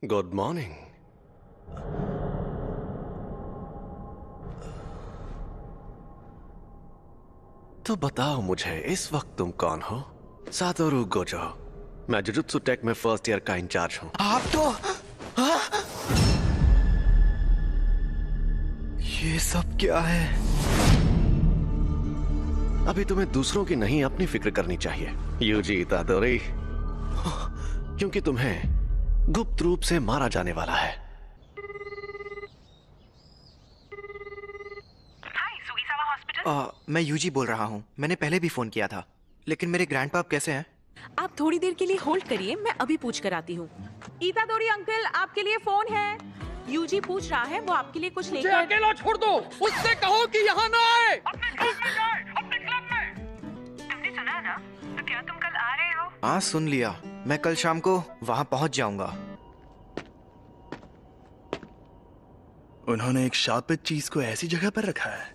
Good morning. तो बताओ मुझे, इस वक्त तुम कौन हो? Satoru Gojo. मैं जुजुत्सु टेक में फर्स्ट ईयर का इंचार्ज हूं। आप तो ये सब क्या है? अभी तुम्हें दूसरों की नहीं, अपनी फिक्र करनी चाहिए यूजी इतादोरी, क्योंकि तुम्हें गुप्त रूप से मारा जाने वाला है। मैं यूजी बोल रहा हूँ। मैंने पहले भी फोन किया था, लेकिन मेरे ग्रैंडपाप कैसे हैं? आप थोड़ी देर के लिए होल्ड करिए, मैं अभी पूछ कर आती हूँ। इतादोरी अंकल, आपके लिए फोन है। यूजी पूछ रहा है, वो आपके लिए कुछ लेकर। अकेला छोड़ दो, उससे कहो कि यहाँ ना आए। अपने क्लब में। तुमने सुना ना? तो क्या तुम कल आ रहे हो? हाँ, सुन लिया। मैं कल शाम को वहाँ पहुँच जाऊंगा। उन्होंने एक शापित चीज को ऐसी जगह पर रखा है।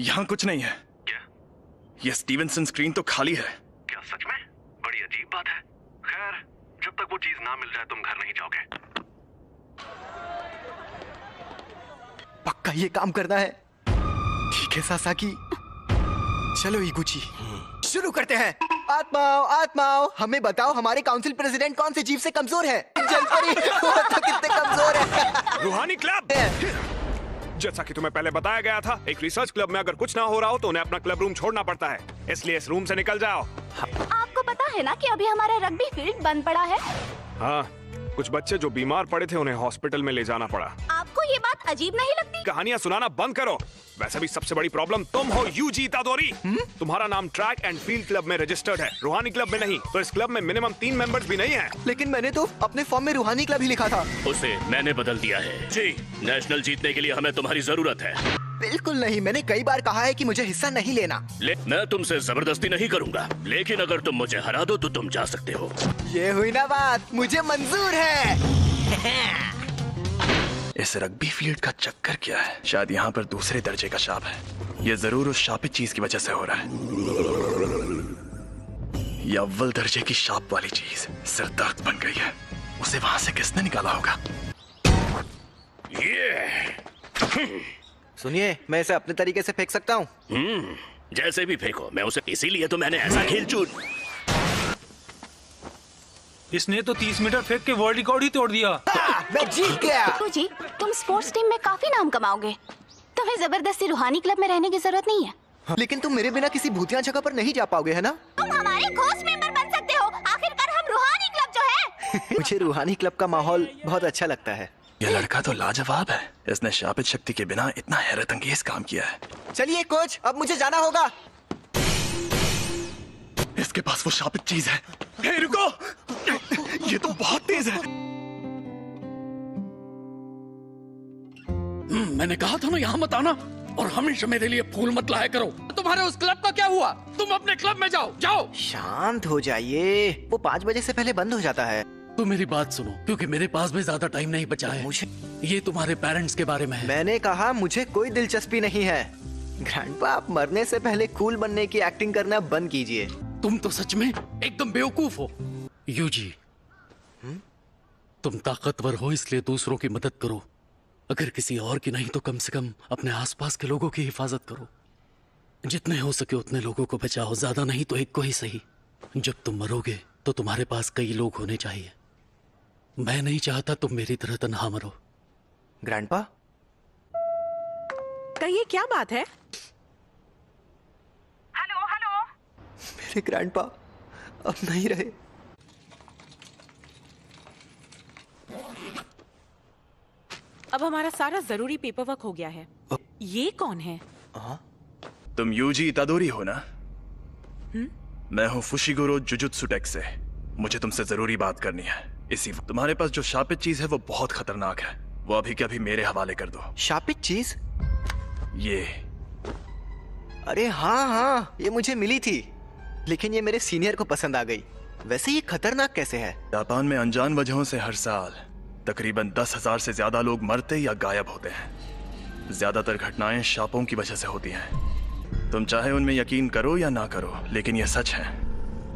यहाँ कुछ नहीं है। क्या? ये स्टीवनसन स्क्रीन तो खाली है। क्या सच में? बड़ी अजीब बात है। खैर, जब तक वो चीज ना मिल जाए तुम घर नहीं जाओगे। पक्का ये काम करना है। ठीक है सासाकी, चलो इगुची, शुरू करते हैं। आत्माओं आत्माओं, हमें बताओ हमारे काउंसिल प्रेसिडेंट कौन से जीव से कमजोर है? जलपरी, वो तो कितने कमजोर है। रूहानी क्लब। जैसा कि तुम्हें पहले बताया गया था, एक रिसर्च क्लब में अगर कुछ ना हो रहा हो तो उन्हें अपना क्लब रूम छोड़ना पड़ता है, इसलिए इस रूम से निकल जाओ। आपको पता है ना कि अभी हमारा रग्बी फील्ड बंद पड़ा है? हाँ, कुछ बच्चे जो बीमार पड़े थे उन्हें हॉस्पिटल में ले जाना पड़ा। आपको ये बात अजीब नहीं लगती? कहानियां सुनाना बंद करो। वैसे भी सबसे बड़ी प्रॉब्लम तुम हो यूजी इतादोरी। तुम्हारा नाम ट्रैक एंड फील्ड क्लब में रजिस्टर्ड है, रूहानी क्लब में नहीं। तो इस क्लब में मिनिमम 3 मेंबर्स भी नहीं है। लेकिन मैंने तो अपने फॉर्म में रूहानी क्लब ही लिखा था। उसे मैंने बदल दिया है। जी, नेशनल जीतने के लिए हमें तुम्हारी जरूरत है। बिल्कुल नहीं, मैंने कई बार कहा है कि मुझे हिस्सा नहीं लेना। मैं तुमसे जबरदस्ती नहीं करूंगा, लेकिन अगर तुम मुझे हरा दो तो तुम जा सकते हो। ये हुई ना बात, मुझे मंजूर है। इस रग्बी फील्ड का चक्कर क्या है? शायद यहाँ पर दूसरे दर्जे का शाप है। ये जरूर उस शापित चीज की वजह से हो रहा है। ये अव्वल दर्जे की शाप वाली चीज सिरदर्द बन गई है। उसे वहां से किसने निकाला होगा? सुनिए, मैं इसे अपने तरीके से फेंक सकता हूँ। जैसे भी फेंको, मैं उसे इसीलिए तो मैंने ऐसा खेल चुन। इसने तो 30 मीटर फेंक के वर्ल्ड रिकॉर्ड ही तोड़ दिया। मैं जीत गया। जी, तुम स्पोर्ट्स टीम में काफी नाम कमाओगे। तुम्हें जबरदस्ती रूहानी क्लब में रहने की जरूरत नहीं है। लेकिन तुम मेरे बिना किसी भूतिया जगह पर नहीं जा पाओगे, है ना? तुम हमारे घोस्ट मेंबर बन सकते हो। आखिरकार हम रूहानी क्लब जो है। मुझे रूहानी क्लब का माहौल बहुत अच्छा लगता है। ये लड़का तो लाजवाब है। इसने शापित शक्ति के बिना इतना हैरत अंगेज काम किया है। चलिए कोच, अब मुझे जाना होगा। इसके पास वो शापित चीज है। हे रुको, ये तो बहुत तेज है। मैंने कहा था ना यहाँ मत आना, और हमेशा मेरे लिए फूल मत लाया करो। तुम्हारे उस क्लब का क्या हुआ? तुम अपने क्लब में जाओ, जाओ। शांत हो जाइए, वो 5 बजे से पहले बंद हो जाता है। तो मेरी बात सुनो, क्योंकि मेरे पास भी ज्यादा टाइम नहीं बचा है। मुझे ये तुम्हारे पेरेंट्स के बारे में है। मैंने कहा मुझे कोई दिलचस्पी नहीं है। ग्रैंडपा, आप मरने से पहले कूल बनने की एक्टिंग करना बंद कीजिए। तुम तो सच में एकदम बेवकूफ हो। यूजी, तुम ताकतवर हो इसलिए दूसरों की मदद करो। अगर किसी और की नहीं तो कम से कम अपने आसपास के लोगों की हिफाजत करो। जितने हो सके उतने लोगों को बचाओ, ज्यादा नहीं तो एक को ही सही। जब तुम मरोगे तो तुम्हारे पास कई लोग होने चाहिए। मैं नहीं चाहता तुम मेरी तरह तन्हा मरो। ग्रैंडपा, कहिए, क्या बात है? Hello hello. मेरे ग्रैंडपा अब नहीं रहे। अब हमारा सारा जरूरी पेपर वर्क हो गया है। ये कौन है? तुम यूजी इतादोरी हो ना? मैं हूँ फुशिगुरो जुजुत्सु टेक से। मुझे तुमसे जरूरी बात करनी है। इसी वक्त तुम्हारे पास जो शापित चीज है वो बहुत खतरनाक है। वो अभी के अभी मेरे हवाले कर दो। शापित चीज? ये। अरे हाँ हाँ, ये मुझे मिली थी, लेकिन ये मेरे सीनियर को पसंद आ गई। वैसे ये खतरनाक कैसे है? जापान में अनजान वजहों से हर साल तकरीबन 10,000 से ज्यादा लोग मरते या गायब होते हैं। ज्यादातर घटनाएं शापों की वजह से होती हैं। तुम चाहे उनमें यकीन करो या ना करो, लेकिन यह सच है।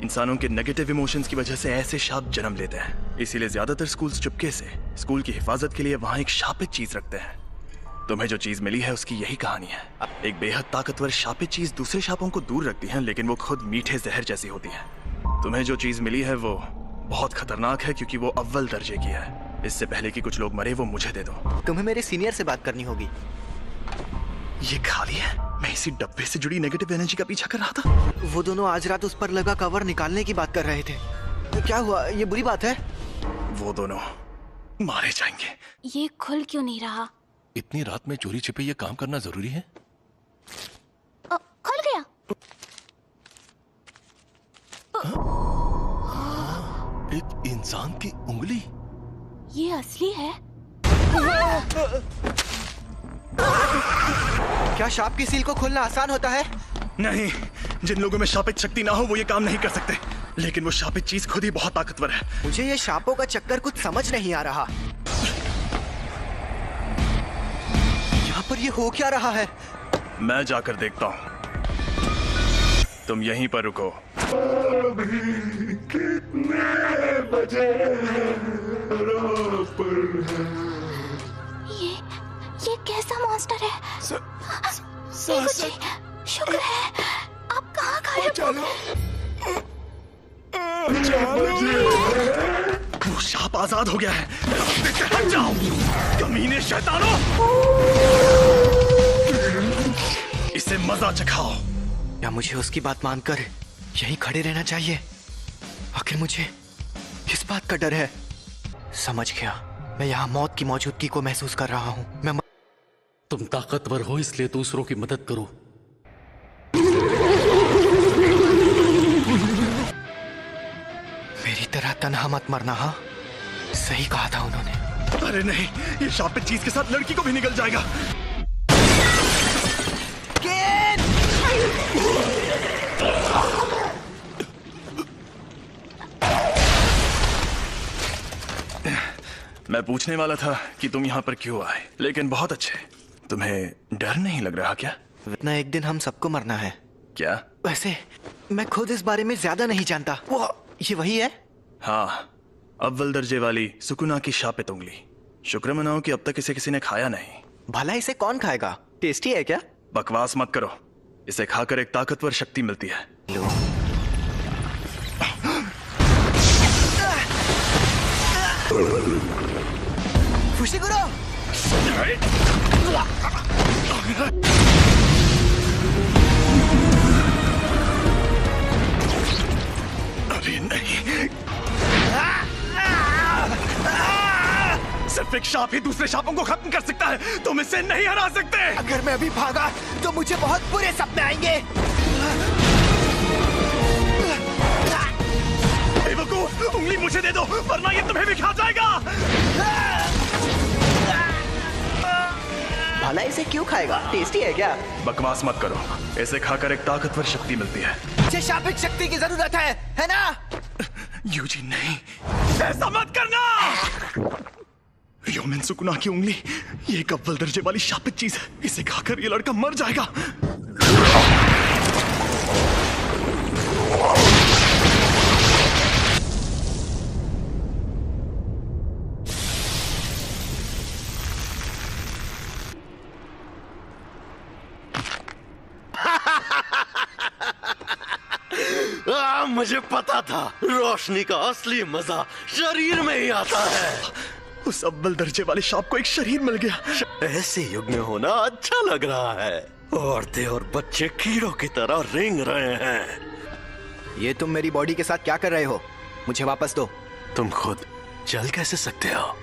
इंसानों के नेगेटिव इमोशंस की वजह से ऐसे शाप जन्म लेते हैं। इसीलिए ज्यादातर स्कूल्स चुपके से स्कूल की हिफाजत के लिए वहां एक शापित चीज रखते हैं। तुम्हें जो चीज मिली है उसकी यही कहानी है। एक बेहद ताकतवर शापित चीज दूसरे शापों को दूर रखती है, लेकिन वो खुद मीठे जहर जैसी होती है। तुम्हें जो चीज मिली है वो बहुत खतरनाक है, क्योंकि वो अव्वल दर्जे की है। इससे पहले कि कुछ लोग मरे, वो मुझे दे दो। तुम्हें मेरे सीनियर से बात करनी होगी। ये खाली है। मैं इसी डब्बे से जुड़ी नेगेटिव एनर्जी का पीछा कर रहा था। वो दोनों आज रात उस पर लगा कवर निकालने की बात कर रहे थे। क्या हुआ? ये बुरी बात है? वो दोनों मारे जाएंगे। ये खुल क्यों नहीं रहा? इतनी रात में चोरी छिपे ये काम करना जरूरी है? खुल गया। एक इंसान की उंगली। ये असली है? क्या शाप की सील को खोलना आसान होता है? नहीं, जिन लोगों में शापित शक्ति ना हो वो ये काम नहीं कर सकते। लेकिन वो शापित चीज खुद ही बहुत ताकतवर है। मुझे ये शापों का चक्कर कुछ समझ नहीं आ रहा। यहाँ पर ये हो क्या रहा है? मैं जाकर देखता हूँ। तुम यहीं पर रुको। ये कैसा मॉन्स्टर है? जी, शुक्र है आप कहाँ गायब हो? वो शाप आजाद हो गया है। रास्ते से हट जाओ, कमीने शैतानों। इसे मजा चखाओ। या मुझे उसकी बात मानकर यहीं खड़े रहना चाहिए? आखिर मुझे किस बात का डर है? समझ गया। मैं यहाँ मौत की मौजूदगी को महसूस कर रहा हूँ। मैं तुम ताकतवर हो इसलिए दूसरों की मदद करो। मेरी तरह तन्हा मत मरना। हाँ, सही कहा था उन्होंने। अरे नहीं, ये शापित चीज के साथ लड़की को भी निकल जाएगा। मैं पूछने वाला था कि तुम यहाँ पर क्यों आए, लेकिन बहुत अच्छे। तुम्हें डर नहीं लग रहा क्या? इतना एक दिन हम सबको मरना है। क्या? वैसे मैं खुद इस बारे में ज्यादा नहीं जानता। वो ये वही है? हाँ, अव्वल दर्जे वाली सुकुना की शापित उंगली। शुक्र मनाओ कि अब तक इसे किसी ने खाया नहीं। भला इसे कौन खाएगा? टेस्टी है क्या? बकवास मत करो। इसे खाकर एक ताकतवर शक्ति मिलती है। लो। फुशिगुरो! अभी नहीं। सिर्फ एक शाप ही दूसरे शापों को खत्म कर सकता है। तुम इसे नहीं हरा सकते। अगर मैं अभी भागा तो मुझे बहुत बुरे सपने आएंगे। बेवकूफ, उंगली मुझे दे दो वरना ये तुम्हें भी खा जाएगा। भला इसे क्यों खाएगा? टेस्टी है क्या? बकवास मत करो। इसे खाकर एक ताकतवर शक्ति मिलती है। मुझे शापित शक्ति की जरूरत है ना? यूजी नहीं, ऐसा मत करना। योमिन सुकुना की उंगली, ये एक अव्वल दर्जे वाली शापित चीज है। इसे खाकर ये लड़का मर जाएगा। मुझे पता था रोशनी का असली मजा शरीर में ही आता है। उस अव्वल दर्जे वाले शाप को एक शरीर मिल गया। ऐसे युग में होना अच्छा लग रहा है। औरतें और बच्चे कीड़ों की तरह रेंग रहे हैं। ये तुम मेरी बॉडी के साथ क्या कर रहे हो? मुझे वापस दो। तुम खुद चल कैसे सकते हो?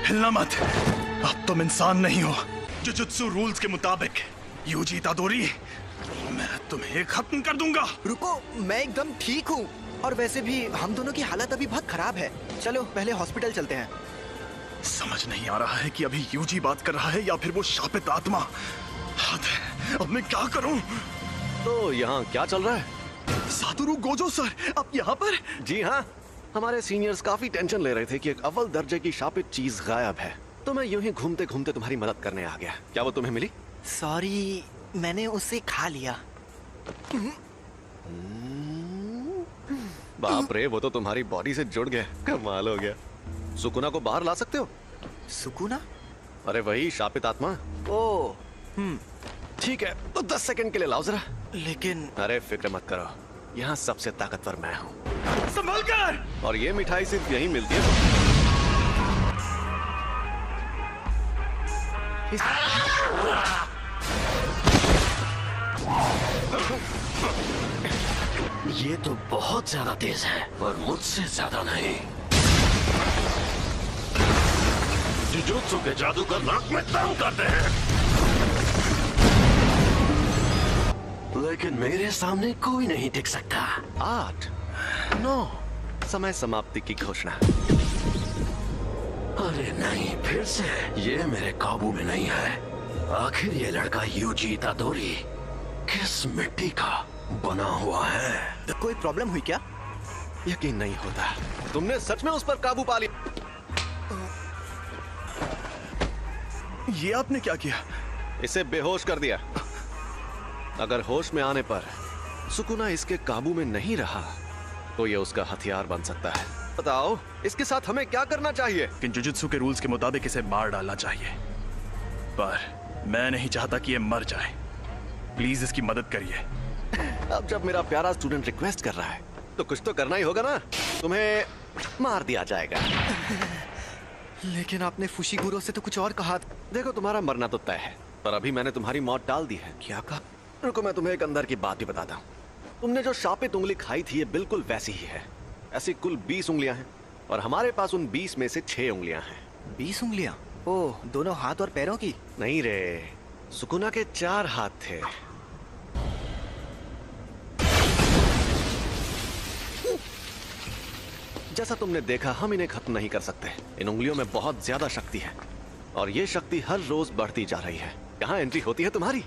हिलना मत। अब तुम इंसान नहीं हो। जुजुत्सु रूल्स के मुताबिक यूजी इतादोरी, मैं तुम्हें खत्म कर दूंगा। रुको, मैं एकदम ठीक हूँ। और वैसे भी हम दोनों की हालत अभी बहुत खराब है। चलो पहले हॉस्पिटल चलते हैं। समझ नहीं आ रहा है कि अभी यूजी बात कर रहा है या फिर वो शापित आत्मा। हद है, अब मैं क्या करूं? तो यहाँ क्या चल रहा है? सातोरु गोजो सर, आप यहाँ पर? जी हाँ, हमारे सीनियर्स काफी टेंशन ले रहे थे कि एक अव्वल दर्जे की शापित चीज गायब है। तो मैं यूं ही घूमते घूमते तुम्हारी मदद करने आ गया। क्या वो तुम्हें मिली? सॉरी, मैंने उसे खा लिया। बाप रे, वो तो तुम्हारी बॉडी से जुड़ गया। कमाल हो गया। सुकुना को बाहर ला सकते हो? सुकुना? अरे वही शापित आत्मा। ओ, ठीक है, तो 10 सेकंड के लिए लाओ जरा। लेकिन अरे फिक्र मत करो, यहाँ सबसे ताकतवर मैं हूँ। संभल कर! और ये मिठाई सिर्फ यहीं मिलती है। ये तो बहुत ज्यादा तेज है, और मुझसे ज्यादा नहीं। जुजुत्सु के जादूगर नाक में दम करते हैं, लेकिन मेरे सामने कोई नहीं टिक सकता। 8, 9, समय समाप्ति की घोषणा। अरे नहीं, फिर से ये मेरे काबू में नहीं है। आखिर ये लड़का यूजी इतादोरी किस मिट्टी का बना हुआ है? तो कोई प्रॉब्लम हुई क्या? यकीन नहीं होता, तुमने सच में उस पर काबू पा लिया। ये आपने क्या किया? इसे बेहोश कर दिया। अगर होश में आने पर सुकुना इसके काबू में नहीं रहा तो ये उसका हथियार बन सकता है। बताओ, इसके साथ हमें क्या करना चाहिए? कि जुजुत्सु के रूल्स के मुताबिक इसे मार डालना चाहिए, पर मैं नहीं चाहता कि ये मर जाए। प्लीज इसकी मदद करिए। अब जब मेरा प्यारा स्टूडेंट रिक्वेस्ट कर रहा है तो कुछ तो करना ही होगा ना। तुम्हें मार दिया जाएगा। लेकिन आपने फुशिगुरो से तो कुछ और कहा था। देखो, तुम्हारा मरना तो तय है, पर अभी मैंने तुम्हारी मौत टाल दी है। क्या कहा? रुको, मैं तुम्हें एक अंदर की बात भी बताता हूँ। तुमने जो शापित उंगली खाई थी, ये बिल्कुल वैसी ही है। ऐसी कुल 20 उंगलियां हैं, और हमारे पास उन 20 में से 6 उंगलियां हैं। 20 उंगलियां? ओह, दोनों हाथ और पैरों की? नहीं रे, सुकुना के 4 हाथ थे। जैसा तुमने देखा, हम इन्हें खत्म नहीं कर सकते। इन उंगलियों में बहुत ज्यादा शक्ति है, और ये शक्ति हर रोज बढ़ती जा रही है। यहाँ एंट्री होती है तुम्हारी।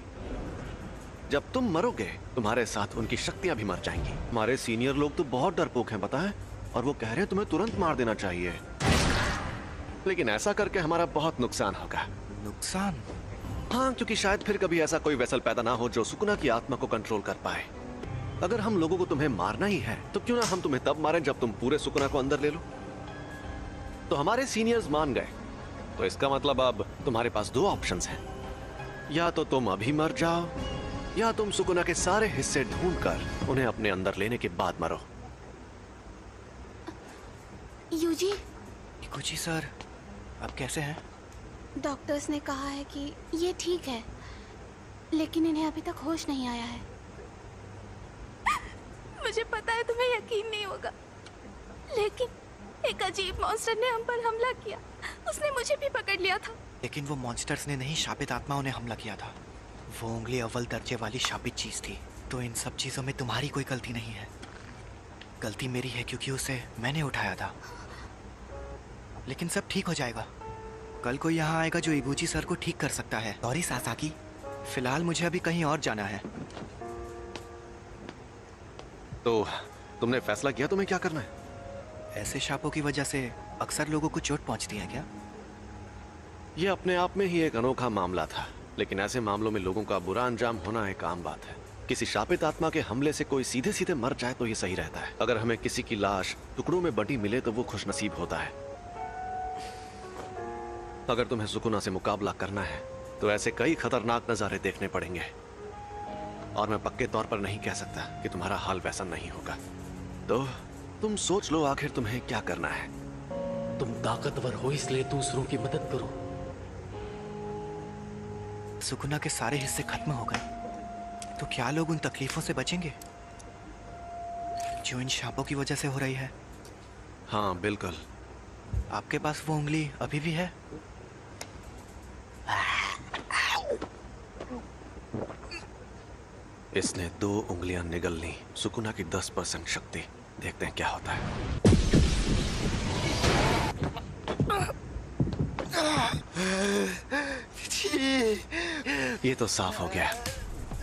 जब तुम मरोगे, तुम्हारे साथ उनकी शक्तियां भी मर जाएंगी। हमारे सीनियर लोग तो बहुत डरपोक हैं, पता है, और वो कह रहे हैं तुम्हें तुरंत मार देना चाहिए। लेकिन ऐसा करके हमारा बहुत नुकसान होगा। नुकसान? हाँ, क्योंकि शायद फिर कभी ऐसा कोई वेसल पैदा ना हो जो सुकुना की आत्मा को कंट्रोल कर पाए। अगर हम लोगों को तुम्हें मारना ही है, तो क्यों ना हम तुम्हें तब मारें जब तुम पूरे सुकुना को अंदर ले लो। तो हमारे सीनियर्स मान गए, तो इसका मतलब अब तुम्हारे पास 2 ऑप्शंस हैं। या तो तुम अभी मर जाओ, या तुम सुकुना के सारे हिस्से ढूंढकर उन्हें अपने अंदर लेने के बाद मरो। यूजी, कुछ ही सर, आप कैसे हैं? डॉक्टर्स ने कहा है कि ये ठीक है, लेकिन इन्हें अभी तक होश नहीं आया है। मुझे पता है तुम्हें यकीन नहीं होगा, लेकिन एक अजीब मॉन्स्टर ने हम पर हमला किया। उसने मुझे भी पकड़ लिया था। लेकिन वो मॉन्स्टर्स ने नहीं, शापित आत्माओं ने हमला किया था। वो उंगली अव्वल दर्जे वाली शापित चीज थी। तो इन सब चीजों में तुम्हारी कोई गलती नहीं है। गलती मेरी है, क्योंकि उसे मैंने उठाया था। लेकिन सब ठीक हो जाएगा। कल कोई यहाँ आएगा जो इबुची सर को ठीक कर सकता है। सॉरी सासाकी, फिलहाल मुझे अभी कहीं और जाना है। तो तुमने फैसला किया तुम्हें क्या करना है? ऐसे शापों की वजह से अक्सर लोगों को चोट पहुंचती है क्या? ये अपने आप में ही एक अनोखा मामला था, लेकिन ऐसे मामलों में लोगों का बुरा अंजाम होना एक आम बात है। किसी शापित आत्मा के हमले से कोई सीधे सीधे मर जाए तो ये सही रहता है। अगर हमें किसी की लाश टुकड़ों में बटी मिले तो वो खुशनसीब होता है। अगर तुम्हें सुकुना से मुकाबला करना है तो ऐसे कई खतरनाक नजारे देखने पड़ेंगे, और मैं पक्के तौर पर नहीं कह सकता कि तुम्हारा हाल वैसा नहीं होगा। तो तुम सोच लो आखिर तुम्हें क्या करना है। तुम ताकतवर हो इसलिए दूसरों की मदद करो। सुकुना के सारे हिस्से खत्म हो गए, तो क्या लोग उन तकलीफों से बचेंगे जो इन शापों की वजह से हो रही है? हाँ बिल्कुल। आपके पास वो उंगली अभी भी है? इसने 2 उंगलियां निगल ली। सुकुना की 10% शक्ति। देखते हैं क्या होता है। ये तो साफ हो गया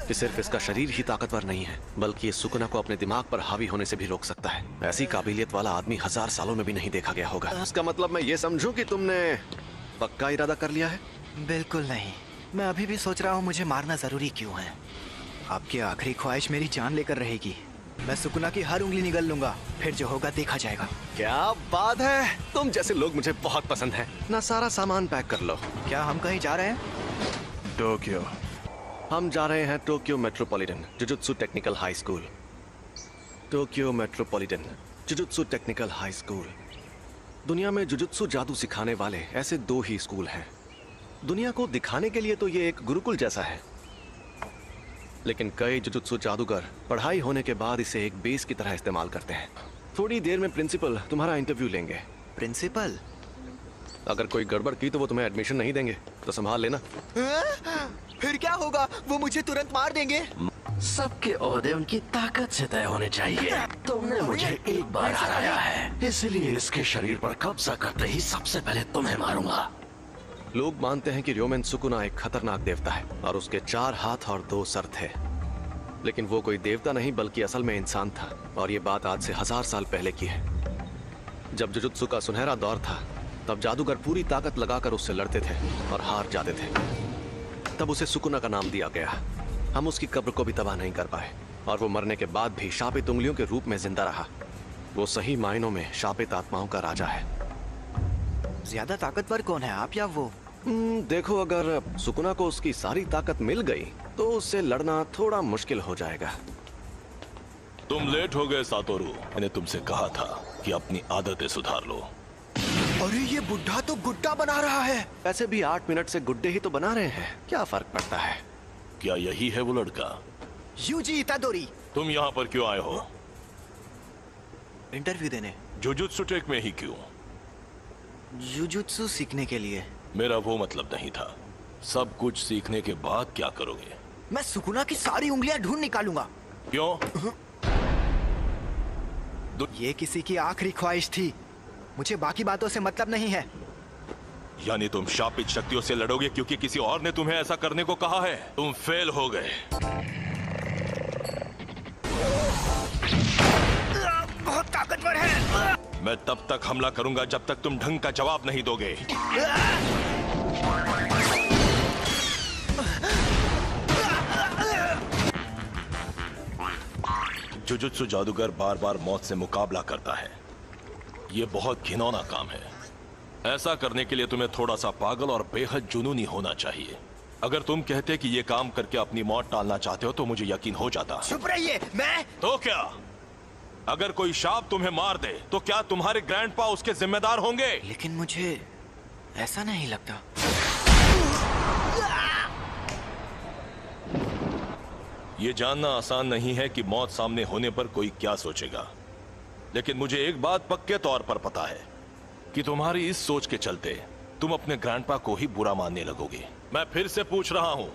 कि सिर्फ इसका शरीर ही ताकतवर नहीं है, बल्कि ये सुकुना को अपने दिमाग पर हावी होने से भी रोक सकता है। ऐसी काबिलियत वाला आदमी 1000 सालों में भी नहीं देखा गया होगा। इसका मतलब मैं ये समझूं कि तुमने पक्का इरादा कर लिया है? बिल्कुल नहीं। मैं अभी भी सोच रहा हूँ मुझे मारना जरूरी क्यों है। आपकी आखिरी ख्वाहिश मेरी जान लेकर रहेगी। मैं सुकुना की हर उंगली निगल लूंगा, फिर जो होगा देखा जाएगा। क्या बात है, तुम जैसे लोग मुझे बहुत पसंद हैं। ना सारा सामान पैक कर लो। क्या हम कहीं जा रहे हैं? टोक्यो। हम जा रहे हैं Tokyo metropolitan jujutsu technical high school. Tokyo metropolitan jujutsu technical high school. दुनिया में जुजुत्सु जादू सिखाने वाले ऐसे 2 ही स्कूल हैं। दुनिया को दिखाने के लिए तो ये एक गुरुकुल जैसा है, लेकिन कई जुजुत्सु जादूगर पढ़ाई होने के बाद इसे एक बेस की तरह इस्तेमाल करते हैं। थोड़ी देर में प्रिंसिपल तुम्हारा इंटरव्यू लेंगे। प्रिंसिपल? अगर कोई गड़बड़ की तो वो तुम्हें एडमिशन नहीं देंगे, तो संभाल लेना। फिर क्या होगा? वो मुझे तुरंत मार देंगे। सबके ओहदे उनकी ताकत से तय होने चाहिए। तुमने मुझे एक बार हराया है, इसलिए इसके शरीर पर कब्जा करते ही सबसे पहले तुम्हें मारूंगा। लोग मानते हैं कि र्योमेन सुकुना एक खतरनाक देवता है और उसके 4 हाथ और 2 सर थे, लेकिन वो कोई देवता नहीं बल्कि असल में इंसान था। और ये बात आज से 1000 साल पहले की है। जब जुजुत्सु का सुनहरा दौर था, तब जादूगर पूरी ताकत लगाकर उससे लड़ते थे और हार जाते थे। तब उसे सुकुना का नाम दिया गया। हम उसकी कब्र को भी तबाह नहीं कर पाए और वो मरने के बाद भी शापित उंगलियों के रूप में जिंदा रहा। वो सही मायनों में शापित आत्माओं का राजा है। ज्यादा ताकतवर कौन है, आप या वो? देखो, अगर सुकुना को उसकी सारी ताकत मिल गई तो उससे लड़ना थोड़ा मुश्किल हो जाएगा। तुम लेट हो गए सातोरू। मैंने तुमसे कहा था कि अपनी आदतें सुधार लो। अरे ये बुढ़ा तो गुड्डा बना रहा है। वैसे भी 8 मिनट से गुड्डे ही तो बना रहे हैं, क्या फर्क पड़ता है? क्या यही है वो लड़का? यूजी इतादोरी। तुम यहाँ पर क्यों आए हो? इंटरव्यू देने। जुजुत्सु टेक में ही क्यों? जुजुत्सु सीखने के लिए। मेरा वो मतलब नहीं था। सब कुछ सीखने के बाद क्या करोगे? मैं सुकुना की सारी उंगलियां ढूंढ निकालूंगा। क्यों? ये किसी की आखिरी ख्वाहिश थी, मुझे बाकी बातों से मतलब नहीं है। यानी तुम शापित शक्तियों से लड़ोगे क्योंकि किसी और ने तुम्हें ऐसा करने को कहा है? तुम फेल हो गए। बहुत ताकतवर है। मैं तब तक हमला करूंगा जब तक तुम ढंग का जवाब नहीं दोगे। जुजुत्सु जादूगर बार बार मौत से मुकाबला करता है। यह बहुत घिनौना काम है। ऐसा करने के लिए तुम्हें थोड़ा सा पागल और बेहद जुनूनी होना चाहिए। अगर तुम कहते कि ये काम करके अपनी मौत टालना चाहते हो तो मुझे यकीन हो जाता। चुप रहिए। मैं तो क्या? अगर कोई शाप तुम्हें मार दे तो क्या तुम्हारे ग्रैंडपा उसके जिम्मेदार होंगे? लेकिन मुझे ऐसा नहीं लगता। ये जानना आसान नहीं है कि मौत सामने होने पर कोई क्या सोचेगा, लेकिन मुझे एक बात पक्के तौर पर पता है कि तुम्हारी इस सोच के चलते तुम अपने ग्रैंडपा को ही बुरा मानने लगोगे। मैं फिर से पूछ रहा हूं,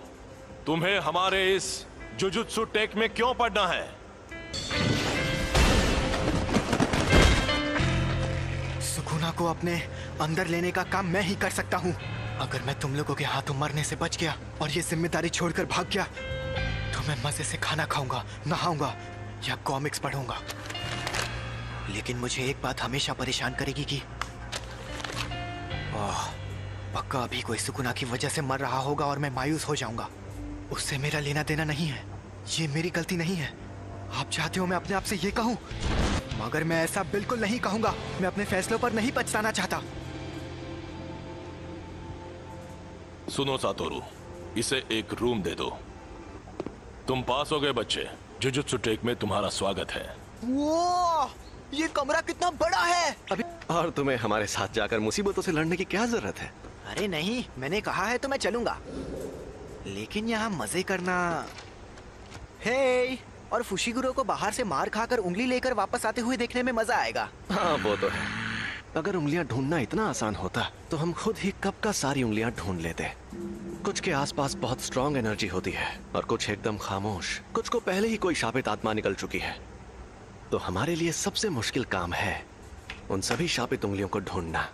तुम्हें हमारे इस जुजुत्सु टेक में क्यों पढ़ना है? सुकुना को अपने अंदर लेने का काम मैं ही कर सकता हूँ। अगर मैं तुम लोगों के हाथों मरने से बच गया और ये जिम्मेदारी छोड़कर भाग गया तो मैं मजे से खाना खाऊंगा, नहाऊंगा या कॉमिक्स पढ़ूंगा। लेकिन मुझे एक बात हमेशा परेशान करेगी कि पक्का अभी कोई सुकुना की वजह से मर रहा होगा और मैं मायूस हो जाऊंगा। उससे मेरा लेना देना नहीं है, ये मेरी गलती नहीं है। आप चाहते हो मैं अपने आप से ये कहूं, मगर मैं ऐसा बिल्कुल नहीं कहूंगा। मैं अपने फैसलों पर नहीं पछताना चाहता। सुनो सातोरू, इसे एक रूम दे दो। तुम पास हो गए बच्चे। जुजुत्सु टेक में तुम्हारा स्वागत है। वो ये कमरा कितना बड़ा है। अभी और तुम्हें हमारे साथ जाकर मुसीबतों से लड़ने की क्या जरूरत है? अरे नहीं, मैंने कहा है तो मैं चलूंगा, लेकिन यहाँ मजे करना। हे, और फुशिगुरो को बाहर से मार खाकर उंगली लेकर वापस आते हुए देखने में मजा आएगा। हाँ वो तो है। अगर उंगलियां ढूंढना इतना आसान होता तो हम खुद ही कब का सारी उंगलियां ढूंढ लेते। कुछ के आसपास बहुत स्ट्रॉन्ग एनर्जी होती है और कुछ एकदम खामोश। कुछ को पहले ही कोई शापित आत्मा निकल चुकी है। तो हमारे लिए सबसे मुश्किल काम है उन सभी शापित उंगलियों को ढूंढना।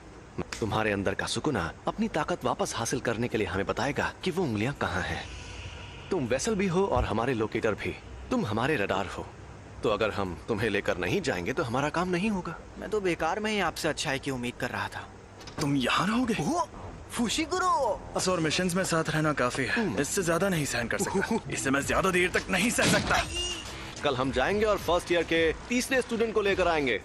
तुम्हारे अंदर का सुकुना अपनी ताकत वापस हासिल करने के लिए हमें बताएगा कि वो उंगलियां कहाँ हैं। तुम वेसल भी हो और हमारे लोकेटर भी। तुम हमारे रडार हो, तो अगर हम तुम्हें लेकर नहीं जाएंगे तो हमारा काम नहीं होगा। मैं तो बेकार में ही आपसे अच्छाई की उम्मीद कर रहा था। तुम यहाँ रहोगे? फुशिगुरु। बस और मिशंस में साथ रहना काफी है, इससे ज्यादा नहीं सहन कर सकता। इसे मैं ज्यादा देर तक नहीं सह सकता। कल हम जाएंगे और फर्स्ट ईयर के तीसरे स्टूडेंट को लेकर आएंगे।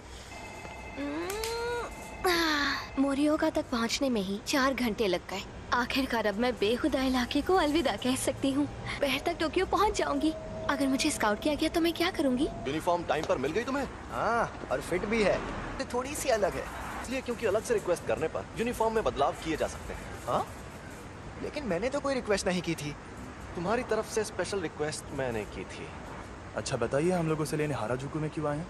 मोरियोगा तक पहुंचने में ही 4 घंटे लग गए। आखिरकार अब मैं बेखुदा इलाके को अलविदा कह सकती हूँ। दोपहर तक टोक्यो पहुंच जाऊंगी। अगर मुझे स्काउट किया गया तो मैं क्या करूंगी? यूनिफॉर्म टाइम पर मिल गई तुम्हें? हाँ, और फिट भी है, तो थोड़ी सी अलग है। इसलिए क्योंकि अलग से रिक्वेस्ट करने पर यूनिफॉर्म में बदलाव किए जा सकते हैं। हाँ, लेकिन मैंने तो कोई रिक्वेस्ट नहीं की थी। तुम्हारी तरफ से स्पेशल रिक्वेस्ट मैंने की थी। अच्छा बताइए, हम लोगों से लेने हाराजुकु में क्यों आए हैं?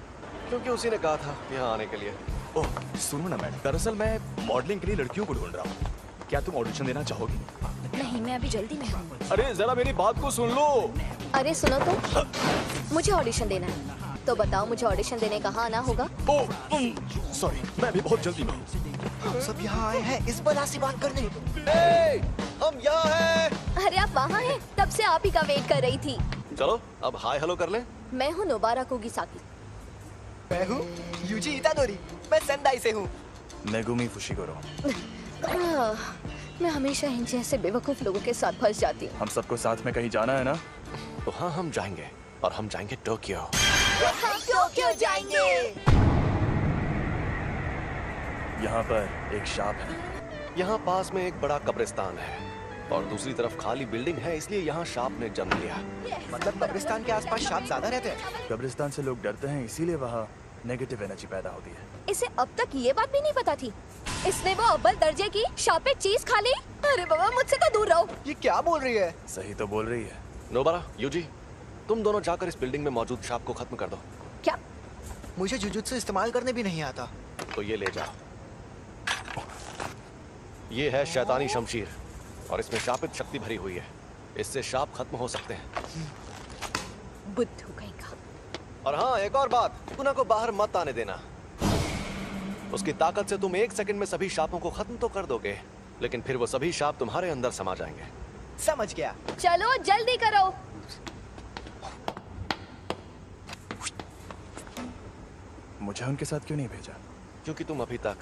क्योंकि उसी ने कहा था यहाँ आने के लिए। ओह सुनो ना मैडम, दरअसल मैं मॉडलिंग के लिए लड़कियों को ढूंढ रहा हूँ। क्या तुम ऑडिशन देना चाहोगी? नहीं, मैं अभी जल्दी में हूँ। अरे जरा मेरी बात को सुन लो। अरे सुनो तो, मुझे ऑडिशन देना है, तो बताओ मुझे ऑडिशन देने कहाँ आना होगा? ओह सॉरी, मैं अभी बहुत जल्दी में हूँ। हम सब यहाँ आए हैं इस बला से बात करने। हम यहाँ हैं। अरे आप वहाँ हैं? तब से आप ही का वेट कर रही थी। चलो अब हाय हेलो कर लें। मैं हूँ नोबारा कुगिसाकी। मैं हूँ यूजी इतादोरी, मैं सेंदाई से हूँ। मेगुमी फुशिगुरु। मैं हमेशा इन जैसे बेवकूफ लोगों के साथ फंस जाती हूँ। हम सबको साथ में कहीं जाना है ना? तो हाँ, हम जाएंगे और हम जाएंगे टोक्यो। हम टोक्यो जाएंगे। यहाँ पर एक शाप है। यहाँ पास में एक बड़ा कब्रिस्तान है और दूसरी तरफ खाली बिल्डिंग है, इसलिए यहाँ शाप ने जन्म लिया। मतलब कब्रिस्तान के आसपास सांप ज्यादा रहते हैं। कब्रिस्तान से लोग डरते हैं, इसीलिए वहाँ नेगेटिव एनर्जी पैदा होती है। इसे अब तक ये बात भी नहीं पता थी। इसने वो अव्वल दर्जे की शापित चीज खा ली। अरे बाबा, मुझसे तो दूर रहो। ये क्या बोल रही है? सही तो बोल रही है। नोबारा, यूजी, तुम दोनों जाकर इस बिल्डिंग में मौजूद शाप को खत्म कर दो। क्या? मुझे जुजुत्सु इस्तेमाल करने भी नहीं आता। तो ये ले जाओ। ये है शैतानी शमशीर और इसमें शापित शक्ति भरी हुई है। इससे शाप खत्म हो सकते हैं। बुद्धू कहीं का। और हाँ, एक और बात, सुकुना को बाहर मत आने देना। उसकी ताकत से तुम 1 सेकंड में सभी शापों को खत्म तो कर दोगे, लेकिन फिर वो सभी शाप तुम्हारे अंदर समा जाएंगे। समझ गया। चलो जल्दी करो। मुझे उनके साथ क्यों नहीं भेजा? क्योंकि तुम अभी तक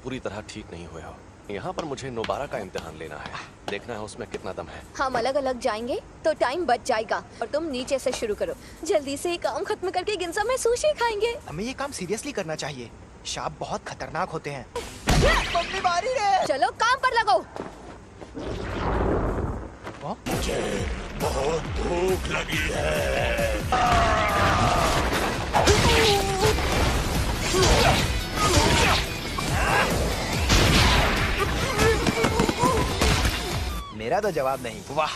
पूरी तरह ठीक नहीं हुए हो। यहाँ पर मुझे नोबारा का इम्तिहान लेना है, देखना है उसमें कितना दम है। हम अलग अलग जाएंगे तो टाइम बच जाएगा और तुम नीचे से शुरू करो। जल्दी से काम खत्म करके गिनसा में सुशी खाएंगे। हमें ये काम सीरियसली करना चाहिए। शाप बहुत खतरनाक होते हैं। मम्मी मारी रे। चलो काम पर लगो। मुझे बहुत भूख लगी है। मेरा तो जवाब नहीं। वाह,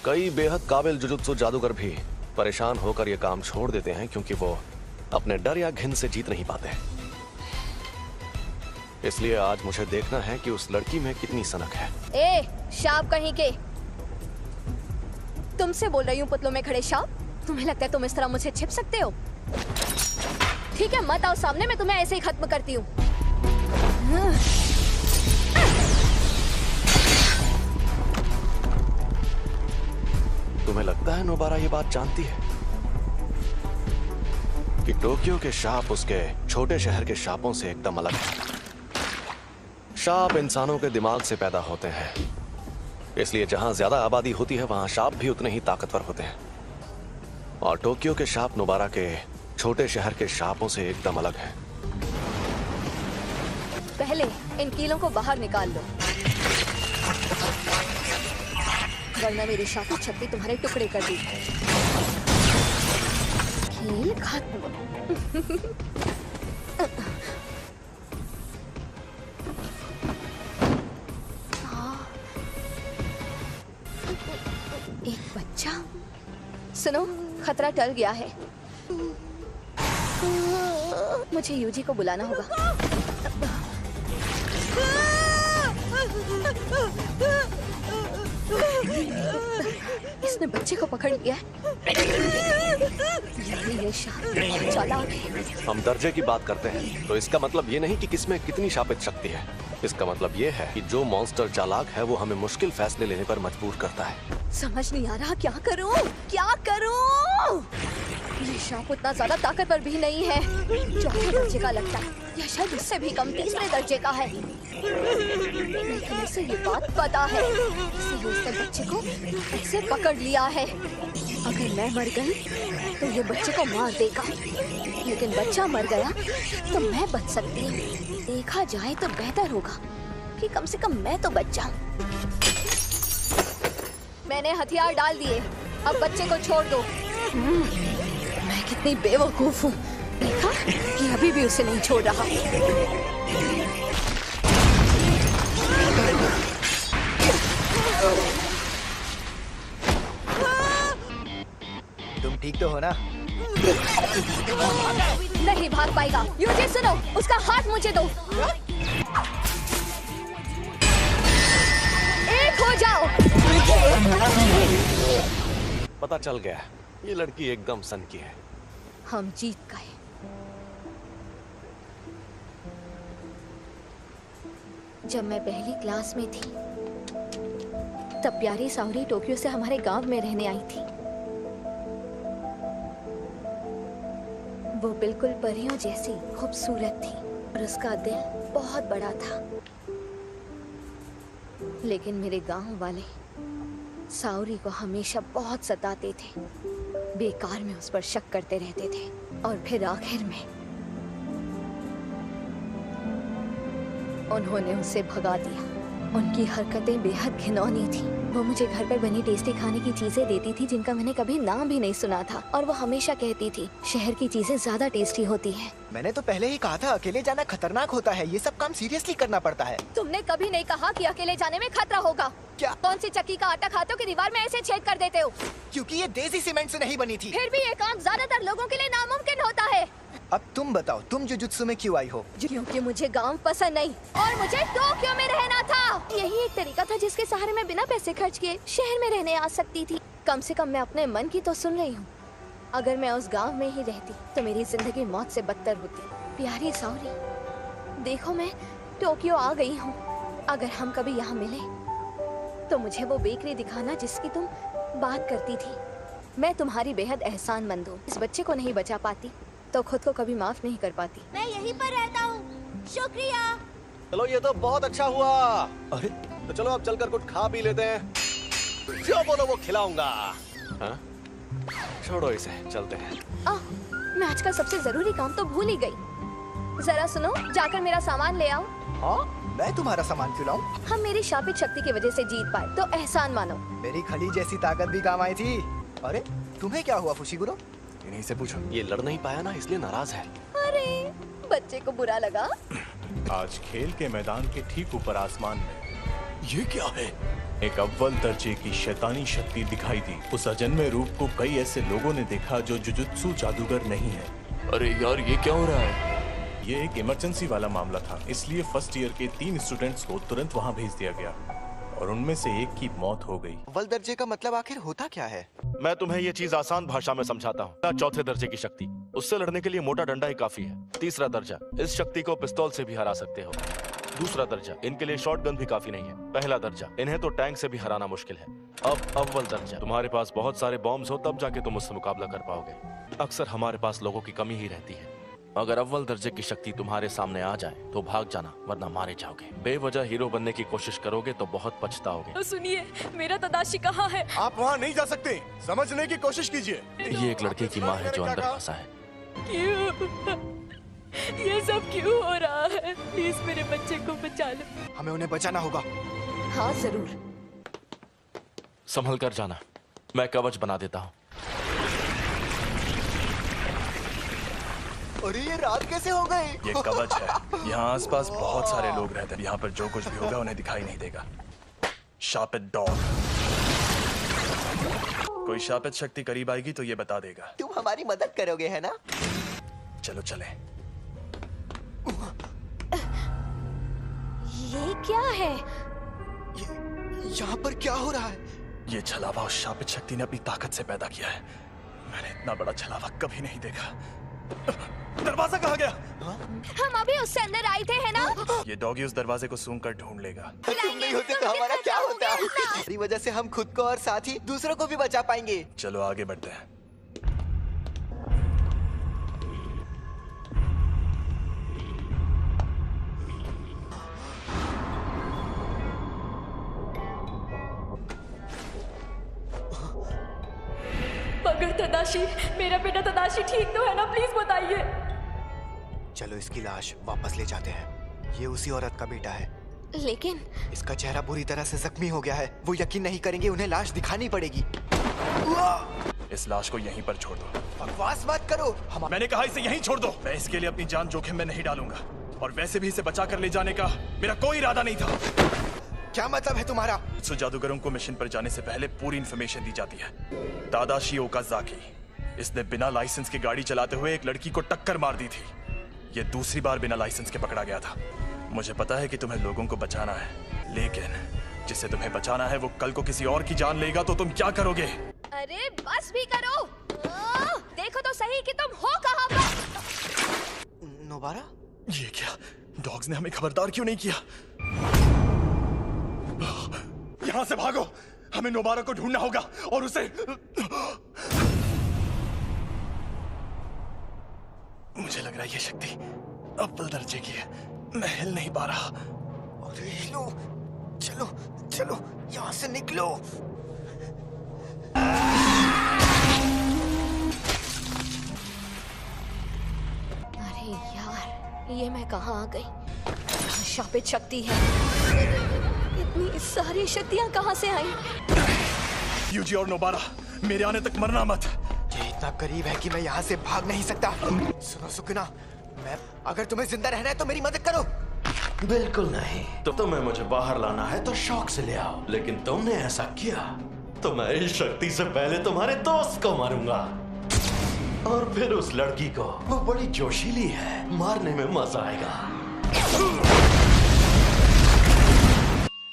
कई बेहद काबिल जुजुत्सु जादूगर भी परेशान होकर ये काम छोड़ देते हैं क्योंकि वो अपने डर या घिन से जीत नहीं पाते। इसलिए आज मुझे देखना है कि उस लड़की में कितनी सनक है। ए शाप कहीं के, तुमसे बोल रही हूँ पुतलों में खड़े शाप। तुम्हें लगता है तुम इस तरह मुझसे छिप सकते हो? ठीक है, मत आओ सामने, मैं तुम्हें ऐसे ही खत्म करती हूँ। तुम्हें लगता है नोबारा ये बात जानती है कि टोक्यो के शाप उसके छोटे शहर के शापों से एकदम अलग है। शाप इंसानों के दिमाग से पैदा होते हैं, इसलिए जहां ज्यादा आबादी होती है वहां शाप भी उतने ही ताकतवर होते हैं। और टोक्यो के शाप नोबारा के छोटे शहर के शापों से एकदम अलग है। पहले इन कीलों को बाहर निकाल लो, वरना मेरी शापित शक्ति तुम्हारे टुकड़े कर दी। कील खत्म। एक बच्चा। सुनो, खतरा टल गया है। मुझे यूजी को बुलाना होगा। इसने बच्चे को पकड़ लिया है। ये चालाक है। हम दर्जे की बात करते हैं तो इसका मतलब ये नहीं कि किसमें कितनी शापित शक्ति है। इसका मतलब ये है कि जो मॉन्स्टर चालाक है वो हमें मुश्किल फैसले लेने पर मजबूर करता है। समझ नहीं आ रहा क्या करूं, क्या करूं? ये सांप उतना ज्यादा ताकतवर भी नहीं है। चौथे दर्जे का लगता है, या शायद उससे भी कम, तीसरे दर्जे का है। लेकिन इसे ये बात पता है, इसलिए उसने बच्चे को ऐसे पकड़ लिया है। अगर मैं मर गई तो ये बच्चे को मार देगा, लेकिन बच्चा मर गया तो मैं बच सकती हूँ। देखा जाए तो बेहतर होगा कि कम से कम मैं तो बच जाऊं। मैंने हथियार डाल दिए, अब बच्चे को छोड़ दो। मैं कितनी बेवकूफ हूँ, देखा कि अभी भी उसे नहीं छोड़ रहा। तुम ठीक तो हो ना? नहीं भाग पाएगा। यूजी सुनो, उसका हाथ मुझे दो। एक हो जाओ। पता चल गया, ये लड़की एकदम सन की है। हम जीत गए। जब मैं पहली क्लास में थी तब प्यारी सावरी टोक्यो से हमारे गांव में रहने आई थी। वो बिल्कुल परियों जैसी खूबसूरत थी और उसका दिल बहुत बड़ा था। लेकिन मेरे गांव वाले सावरी को हमेशा बहुत सताते थे, बेकार में उस पर शक करते रहते थे और फिर आखिर में उन्होंने उसे भगा दिया। उनकी हरकतें बेहद घिनौनी थी। वो मुझे घर पर बनी टेस्टी खाने की चीजें देती थी जिनका मैंने कभी नाम भी नहीं सुना था, और वो हमेशा कहती थी शहर की चीजें ज्यादा टेस्टी होती हैं। मैंने तो पहले ही कहा था अकेले जाना खतरनाक होता है, ये सब काम सीरियसली करना पड़ता है। तुमने कभी नहीं कहा कि अकेले जाने में खतरा होगा। क्या? कौन सी चक्की का आटा खाते हो कि दीवार में ऐसे छेद कर देते हो? क्योंकि ये देसी सीमेंट से नहीं बनी थी। फिर भी ये काम ज्यादातर लोगों के लिए नामुमकिन होता है। अब तुम बताओ, तुम जुजुत्सु में क्यों आई हो? क्योंकि मुझे गांव पसंद नहीं और मुझे टोक्यो में रहना था। यही एक तरीका था जिसके सहारे मैं बिना पैसे खर्च किए शहर में रहने आ सकती थी। कम से कम मैं अपने मन की तो सुन रही हूँ। अगर मैं उस गांव में ही रहती तो मेरी जिंदगी मौत से बदतर होती। प्यारी सावरी, देखो मैं टोक्यो आ गई हूँ। अगर हम कभी यहाँ मिले तो मुझे वो बेकरी दिखाना जिसकी तुम बात करती थी। मैं तुम्हारी बेहद एहसानमंद हूँ। इस बच्चे को नहीं बचा पाती तो खुद को कभी माफ नहीं कर पाती। मैं यहीं पर रहता हूँ, शुक्रिया। चलो ये तो बहुत अच्छा हुआ। अरे तो चलो अब चलकर कुछ खा पी लेते हैं। जो बोलो वो खिलाऊंगा। हाँ? छोड़ो इसे, चलते हैं। मैं आज का सबसे जरूरी काम तो भूल ही गई। जरा सुनो, जाकर मेरा सामान ले आओ। हाँ? मैं तुम्हारा सामान क्यों लाऊं? हम मेरी शापित शक्ति की वजह से जीत पाए तो एहसान मानो। मेरी खली जैसी ताकत भी काम आई थी। अरे तुम्हें क्या हुआ फुशिगुरो? इन्हीं से पूछो। ये लड़ नहीं पाया ना, इसलिए नाराज है। अरे बच्चे को बुरा लगा। आज खेल के मैदान के ठीक ऊपर आसमान में ये क्या है? एक अव्वल दर्जे की शैतानी शक्ति दिखाई दी। उस अजन्मे रूप को कई ऐसे लोगों ने देखा जो जुजुत्सु जादूगर नहीं है। अरे यार, ये क्या हो रहा है? ये एक इमरजेंसी वाला मामला था, इसलिए फर्स्ट ईयर के 3 स्टूडेंट्स को तुरंत वहाँ भेज दिया गया और उनमें से एक की मौत हो गई। अव्वल दर्जे का मतलब आखिर होता क्या है? मैं तुम्हें ये चीज आसान भाषा में समझाता हूँ। चौथे दर्जे की शक्ति, उससे लड़ने के लिए मोटा डंडा ही काफी है। तीसरा दर्जा, इस शक्ति को पिस्तौल से भी हरा सकते हो। दूसरा दर्जा, इनके लिए शॉटगन भी काफी नहीं है। पहला दर्जा, इन्हें तो टैंक से भी हराना मुश्किल है। अब अव्वल दर्जा, तुम्हारे पास बहुत सारे बॉम्ब्स हो तब जाके तुम उससे मुकाबला कर पाओगे। अक्सर हमारे पास लोगों की कमी ही रहती है। अगर अव्वल दर्जे की शक्ति तुम्हारे सामने आ जाए तो भाग जाना, वरना मारे जाओगे। बेवजह हीरो बनने की कोशिश करोगे तो बहुत पछताओगे। सुनिए, मेरा तदाशी कहाँ है? आप वहाँ नहीं जा सकते, समझने की कोशिश कीजिए। ये एक लड़के की माँ है जो अंदर फंसा है। क्यों? ये सब क्यों हो रहा है? प्लीज मेरे बच्चे को बचा लो। हमें उन्हें बचाना होगा। हाँ जरूर। संभल कर जाना, मैं कवच बना देता हूँ। अरे ये रात कैसे हो गई? ये कवच है। यहाँ आसपास बहुत सारे लोग रहते हैं। यहाँ पर जो कुछ भी होगा उन्हें दिखाई नहीं देगा। शापित डॉग, कोई शापित शक्ति करीब आएगी तो ये बता देगा। तुम हमारी मदद करोगे है ना? चलो चले। ये क्या है? यहाँ पर क्या हो रहा है? ये छलावा उस शापित शक्ति ने अपनी ताकत से पैदा किया है। मैंने इतना बड़ा छलावा कभी नहीं देखा। दरवाजा कहाँ गया? हम अभी उससे अंदर आए थे है ना? ये डॉगी उस दरवाजे को सूंघ कर ढूंढ लेगा। तुम नहीं होते तो हमारा क्या होता? हमारी वजह से हम खुद को और साथ ही दूसरों को भी बचा पाएंगे। चलो आगे बढ़ते हैं। तदाशी, मेरा बेटा तदाशी ठीक तो है ना? प्लीज बताइए। चलो इसकी लाश वापस ले जाते हैं। ये उसी औरत का बेटा है, लेकिन इसका चेहरा बुरी तरह से जख्मी हो गया है। वो यकीन नहीं करेंगे, उन्हें लाश दिखानी पड़ेगी। इस लाश को यहीं पर छोड़ दो। बकवास मत करो। मैंने कहा इसे यहीं छोड़ दो। मैं इसके लिए अपनी जान जोखिम में नहीं डालूंगा, और वैसे भी इसे बचा कर ले जाने का मेरा कोई इरादा नहीं था। क्या मतलब है तुम्हारा? जादूगरों को मिशन पर जाने से पहले पूरी इंफॉर्मेशन दी जाती है। तादाशी ओकाज़ाकी, इसने बिना लाइसेंस की गाड़ी चलाते हुए एक लड़की को टक्कर मार दी थी। ये दूसरी बार बिना लाइसेंस के पकड़ा गया था। मुझे पता है कि तुम्हें लोगों को बचाना है, लेकिन जिसे तुम्हें बचाना है वो कल को किसी और की जान लेगा तो तुम क्या करोगे? अरे बस भी करो। देखो तो सही कि तुम हो कहाँ पर। नोबारा? ये क्या? डॉग्स ने हमें खबरदार क्यों नहीं किया? यहां से भागो। हमें नोबारा को ढूंढना होगा और उसे। मुझे लग रहा है ये शक्ति अव्वल दर्जे की है। मैं हिल नहीं पा रहा। अरे हिलो, चलो चलो यहाँ से निकलो। अरे यार, ये मैं कहाँ आ गई? शापित शक्ति है। इतनी सारी शक्तियाँ कहाँ से आई? यूजी और नोबारा, मेरे आने तक मरना मत। ये इतना करीब है कि मैं यहाँ से भाग नहीं सकता। सुनो सुकुना, मैं अगर तुम्हें जिंदा रहना है तो मेरी मदद करो। बिल्कुल नहीं। तो तुम्हें मुझे बाहर लाना है तो शौक से ले आओ, लेकिन तुमने ऐसा किया तो मैं इस शक्ति से पहले तुम्हारे दोस्त को मारूंगा, और फिर उस लड़की को। वो बड़ी जोशीली है, मारने में मजा आएगा।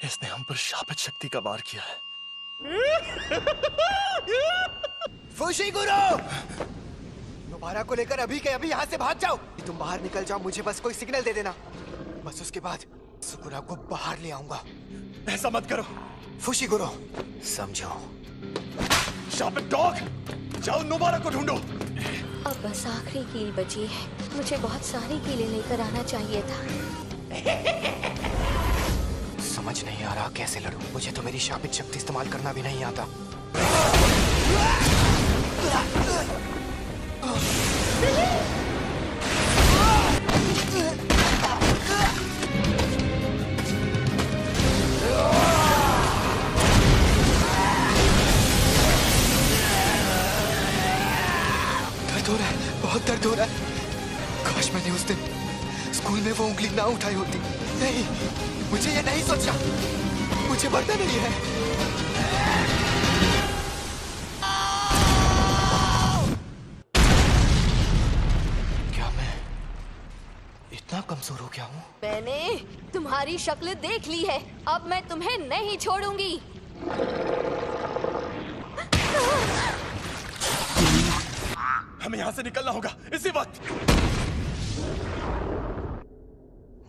इसने हम पर शापित शक्ति का वार किया है। फुशीगुरो, नोबारा को लेकर अभी के अभी यहाँ से भाग जाओ। तुम बाहर निकल जाओ, मुझे बस कोई सिग्नल दे देना। बस उसके बाद सुकुना को बाहर ले आऊंगा। ऐसा मत करो फुशीगुरो, समझो। शापित डॉग, जाओ नोबारा को ढूंढो। अब बस आखिरी कील बची है। मुझे बहुत सारी कीलें लेकर आना चाहिए था। समझ नहीं आ रहा कैसे लड़ूं। मुझे तो मेरी शापित शक्ति इस्तेमाल करना भी नहीं आता। दर्द हो रहा है, बहुत दर्द हो रहा है। काश मैंने उस दिन स्कूल में वो उंगली ना उठाई होती। नहीं, मुझे ये नहीं सोचना। मुझे मरना नहीं है। क्या मैं इतना कमजोर हो गया हूँ? मैंने तुम्हारी शक्ल देख ली है, अब मैं तुम्हें नहीं छोड़ूंगी। हमें यहाँ से निकलना होगा इसी वक्त।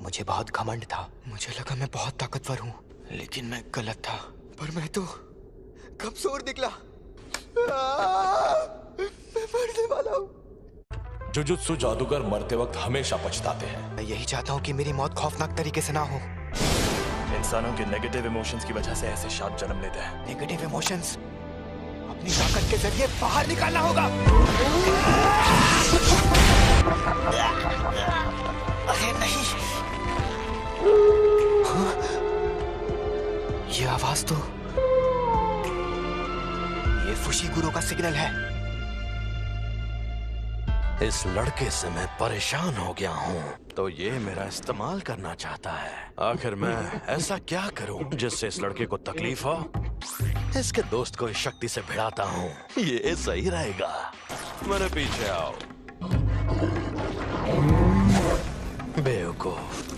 मुझे बहुत घमंड था। मुझे लगा मैं बहुत ताकतवर हूँ, लेकिन मैं गलत था। पर मैं तो कमजोर निकला। मैं मरने वाला हूँ। जुजुत्सु जादूगर मरते वक्त हमेशा पछताते हैं। मैं यही चाहता हूँ कि मेरी मौत खौफनाक तरीके से ना हो। इंसानों के नेगेटिव इमोशंस की वजह से ऐसे शाप जन्म लेते हैं। नेगेटिव इमोशंस अपनी ताकत के जरिए बाहर निकालना होगा। अरे नहीं, हाँ? ये आवाज तो ये फुशीगुरो का सिग्नल है। इस लड़के से मैं परेशान हो गया हूँ, तो ये मेरा इस्तेमाल करना चाहता है। आखिर मैं ऐसा क्या करूँ जिससे इस लड़के को तकलीफ हो? इसके दोस्त को इस शक्ति से भिड़ाता हूँ, ये सही रहेगा। मेरे पीछे आओ बेवकूफ।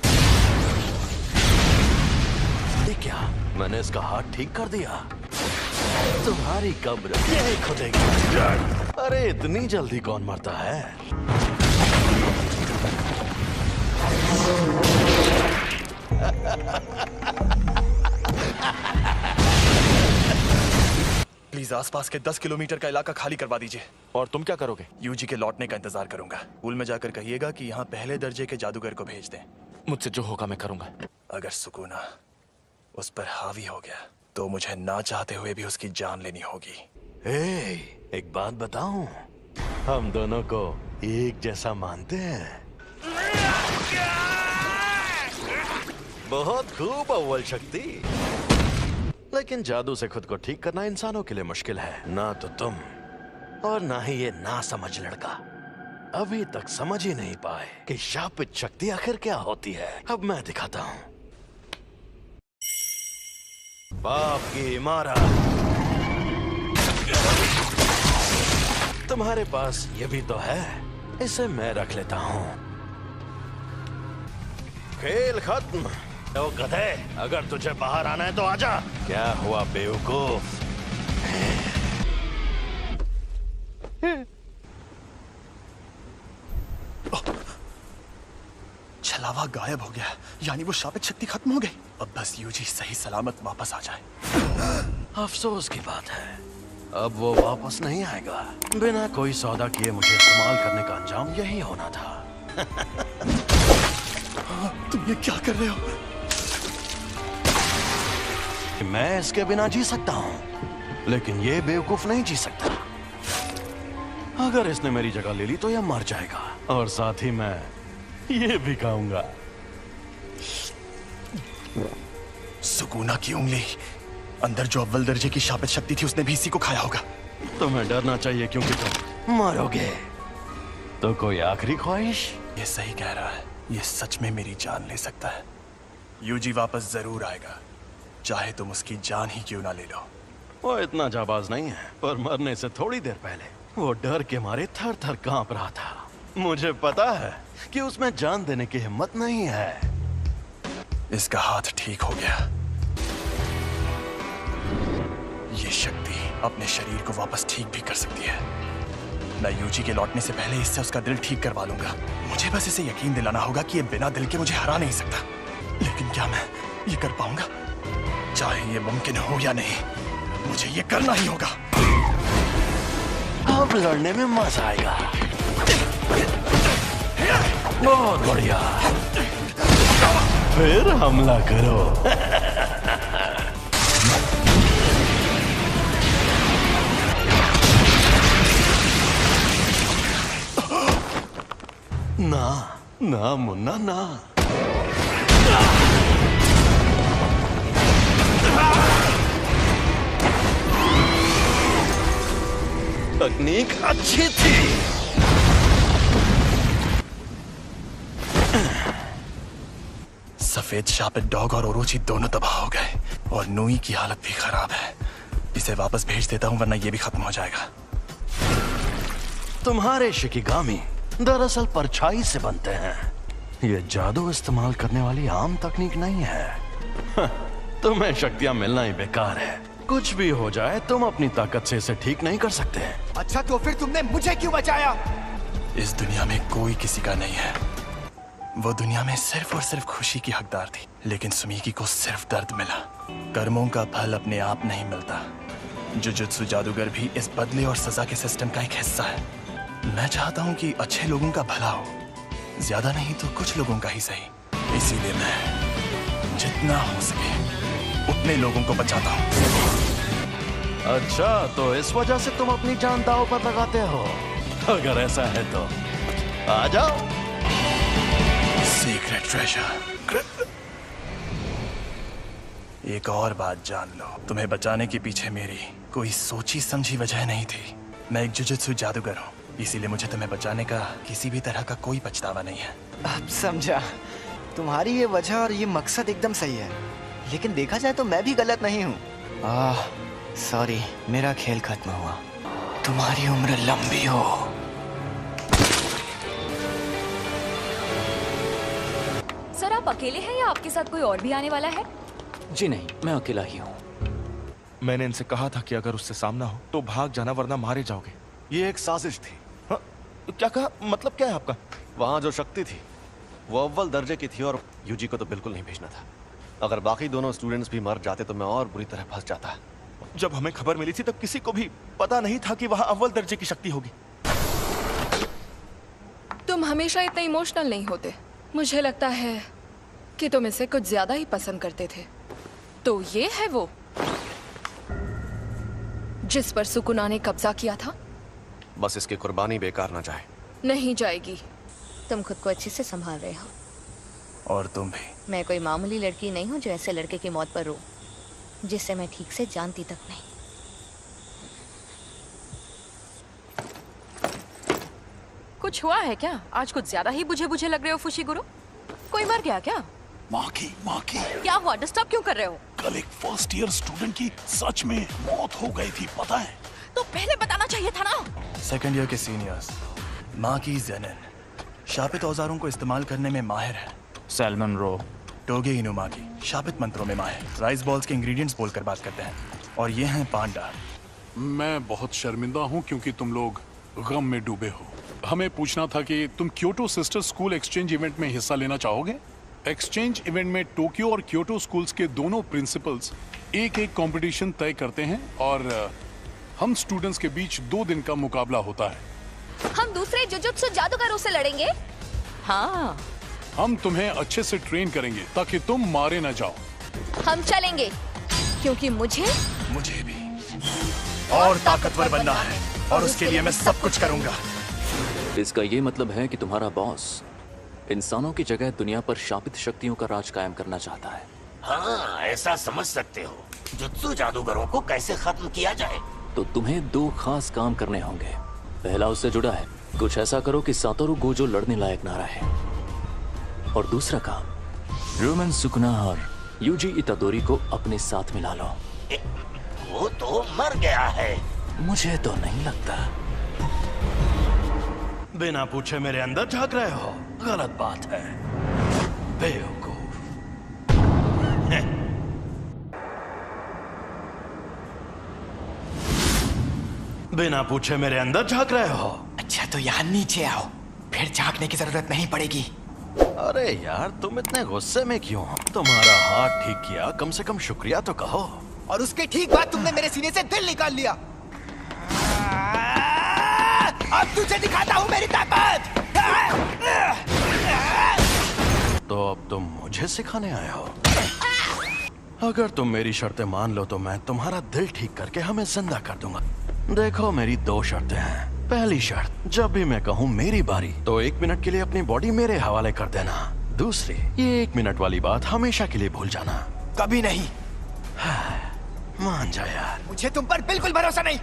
ये क्या, मैंने इसका हाथ ठीक कर दिया? तुम्हारी कब्र यही खुदेगी। अरे इतनी जल्दी कौन मरता है? प्लीज आसपास के 10 किलोमीटर का इलाका खाली करवा दीजिए। और तुम क्या करोगे? यूजी के लौटने का इंतजार करूंगा। स्कूल में जाकर कहिएगा कि यहाँ पहले दर्जे के जादूगर को भेज दें। मुझसे जो होगा मैं करूंगा। अगर सुकूना उस पर हावी हो गया तो मुझे ना चाहते हुए भी उसकी जान लेनी होगी। एक बात बताऊं, हम दोनों को एक जैसा मानते हैं। बहुत खूब अव्वल शक्ति, लेकिन जादू से खुद को ठीक करना इंसानों के लिए मुश्किल है। ना तो तुम और ना ही ये ना समझ लड़का अभी तक समझ ही नहीं पाए कि शापित शक्ति आखिर क्या होती है। अब मैं दिखाता हूं। बाप की इमारत। तुम्हारे पास ये भी तो है, इसे मैं रख लेता हूं। खेल खत्म। तो गधे, अगर तुझे बाहर आना है तो आजा। क्या हुआ बेवकूफ? छलावा गायब हो गया, यानी वो शापित शक्ति खत्म हो गई। अब बस यूजी सही सलामत वापस आ जाए। अफसोस की बात है, अब वो वापस नहीं आएगा। बिना कोई सौदा किए मुझे इस्तेमाल करने का अंजाम यही होना था। तुम ये क्या कर रहे हो? मैं इसके बिना जी सकता हूं, लेकिन ये बेवकूफ नहीं जी सकता। अगर इसने मेरी जगह ले ली तो यह मर जाएगा, और साथ ही मैं ये भी खाऊंगा। सुकूना की उंगली, अंदर जो अव्वल दर्जे की शापित शक्ति थी उसने भी इसी को खाया होगा। तुम्हें डरना चाहिए क्योंकि तुम मरोगे। तो कोई आखिरी ख्वाहिश? ये सही कह रहा है, ये सच में मेरी जान ले सकता है। यूजी वापस जरूर आएगा, चाहे तुम उसकी जान ही क्यों ना ले लो। वो इतना जाबाज नहीं है, पर मरने से थोड़ी देर पहले वो डर के मारे थर थर कांप रहा था। मुझे पता है कि उसमें जान देने की हिम्मत नहीं है। इसका हाथ ठीक हो गया। ये शक्ति अपने शरीर को वापस ठीक भी कर सकती है। मैं यूजी के लौटने से पहले इससे उसका दिल ठीक करवा लूंगा। मुझे बस इसे यकीन दिलाना होगा कि ये बिना दिल के मुझे हरा नहीं सकता। लेकिन क्या मैं ये कर पाऊंगा? चाहे ये मुमकिन हो या नहीं, मुझे ये करना ही होगा। अब लड़ने में मजा आएगा। बहुत बढ़िया, फिर हमला करो। ना ना मुन्ना ना। तकनीक अच्छी थी। सफेद शापित डॉग और ओरोची दोनों तबाह हो गए, और नूई की हालत भी खराब है। इसे वापस भेज देता हूँ, वरना ये भी खत्म हो जाएगा। तुम्हारे शिकिगामी दरअसल परछाई से बनते हैं। ये जादू इस्तेमाल करने वाली आम तकनीक नहीं है। तुम्हें शक्तियां मिलना ही बेकार है। कुछ भी हो जाए, तुम अपनी ताकत से इसे ठीक नहीं कर सकते। अच्छा, तो फिर तुमने मुझे क्यों बचाया? इस दुनिया में कोई किसी का नहीं है। वो दुनिया में सिर्फ और सिर्फ खुशी की हकदार थी, लेकिन सुमीकी को सिर्फ दर्द मिला। कर्मों का फल अपने आप नहीं मिलता। जुजुत्सु जादूगर भी इस बदले और सजा के सिस्टम का एक हिस्सा है। मैं चाहता हूँ कि अच्छे लोगों का भला हो, ज्यादा नहीं तो कुछ लोगों का ही सही। इसीलिए मैं जितना हो सके उतने लोगों को बचाता हूँ। अच्छा, तो इस वजह से तुम अपनी जान दांव पर लगाते हो? अगर ऐसा है तो आ जाओ। Secret treasure. एक और बात जान लो, तुम्हें बचाने के पीछे मेरी कोई सोची समझी वजह नहीं थी। मैं एक जुजुत्सु जादूगर हूँ, इसीलिए मुझे तुम्हें बचाने का किसी भी तरह का कोई पछतावा नहीं है। अब समझा। तुम्हारी ये वजह और ये मकसद एकदम सही है, लेकिन देखा जाए तो मैं भी गलत नहीं हूँ। सॉरी, मेरा खेल खत्म हुआ। तुम्हारी उम्र लंबी हो। सर, आप अकेले हैं या आपके साथ कोई और भी आने वाला है? जी नहीं, मैं अकेला ही हूँ। मैंने इनसे कहा था कि अगर उससे सामना हो तो भाग जाना, वरना मारे जाओगे। ये एक साजिश थी। हाँ, क्या कहा? मतलब क्या है आपका? वहां जो शक्ति थी वो अव्वल दर्जे की थी, और यूजी को तो बिल्कुल नहीं भेजना था। अगर बाकी दोनों स्टूडेंट्स भी मर जाते तो मैं और बुरी तरह फंस जाता। जब हमें खबर मिली थी तब किसी को भी पता नहीं था कि वहां अव्वल दर्जे की शक्ति होगी। तुम हमेशा इतने इमोशनल नहीं होते। मुझे लगता है कि तुम इसे कुछ ज्यादा ही पसंद करते थे। तो ये है वो जिस पर सुकुना ने कब्जा किया था? बस इसकी कुर्बानी बेकार ना जाए। नहीं जाएगी। तुम खुद को अच्छे से संभाल रहे हो। और तुम भी। मैं कोई मामूली लड़की नहीं हूँ जो ऐसे लड़के की मौत पर रो, जिसे मैं ठीक से जानती तक नहीं। कुछ हुआ है क्या? आज कुछ ज्यादा ही बुझे बुझे लग रहे हो फुशिगुरु। कोई मर गया क्या? माँ की क्या हुआ? डिस्टर्ब क्यों कर रहे हो? कल एक फर्स्ट ईयर स्टूडेंट की सच में मौत हो गई थी, पता है? तो पहले बताना चाहिए था ना। सेकंड ईयर के सीनियर्स माँ की जेनेन शापित औजारों को इस्तेमाल करने में माहिर है। सैल्मन रो टोगे इनुमा की शापित मंत्रों में माहिर। राइस बॉल्स के इंग्रेडिएंट्स बोलकर बात करते हैं। और ये हैं पांडा। मैं बहुत शर्मिंदा हूँ क्योंकि तुम लोग गम में डूबे हो। हमें पूछना था कि तुम Kyoto sister school exchange event में हिस्सा लेना चाहोगे? एक्सचेंज इवेंट में टोक्यो और क्योटो स्कूल्स के दोनों प्रिंसिपल्स एक कंपटीशन तय करते हैं और हम स्टूडेंट्स के बीच 2 दिन का मुकाबला होता है। हम दूसरे जुजुत्सु जादूगरों से लड़ेंगे? हाँ। हम तुम्हें अच्छे से ट्रेन करेंगे ताकि तुम मारे न जाओ। हम चलेंगे क्योंकि मुझे भी और ताकतवर बनना है और उसके लिए मैं सब कुछ करूंगा। इसका ये मतलब है कि तुम्हारा बॉस इंसानों की जगह दुनिया पर शापित शक्तियों का राज कायम करना चाहता है। हाँ, ऐसा समझ सकते हो। जुत्सु जादूगरों को कैसे खत्म किया जाए? तो तुम्हें 2 खास काम करने होंगे। पहला उससे जुड़ा है, कुछ ऐसा करो कि सातोरु गोजो लड़ने लायक ना रहे। और दूसरा काम, रोमन सुकुना और यूजी इतादोरी को अपने साथ मिला लो। वो तो मर गया है। मुझे तो नहीं लगता। बिना पूछे मेरे अंदर झांक रहे हो, गलत बात है, बेवकूफ। बिना पूछे मेरे अंदर झांक रहे हो। अच्छा तो यहाँ नीचे आओ, फिर झांकने की जरूरत नहीं पड़ेगी। अरे यार, तुम इतने गुस्से में क्यों हो? तुम्हारा हाथ ठीक किया, कम से कम शुक्रिया तो कहो। और उसके ठीक बाद तुमने मेरे सीने से दिल निकाल लिया। अब तुझे दिखाता हूँ मेरी ताकत। तो अब तुम मुझे सिखाने आए हो? अगर तुम मेरी शर्तें मान लो तो मैं तुम्हारा दिल ठीक करके हमें जिंदा कर दूंगा। देखो, मेरी 2 शर्तें हैं। पहली शर्त, जब भी मैं कहूँ मेरी बारी तो 1 मिनट के लिए अपनी बॉडी मेरे हवाले कर देना। दूसरी, ये 1 मिनट वाली बात हमेशा के लिए भूल जाना। कभी नहीं। मान जा यार। मुझे तुम पर बिल्कुल भरोसा नहीं।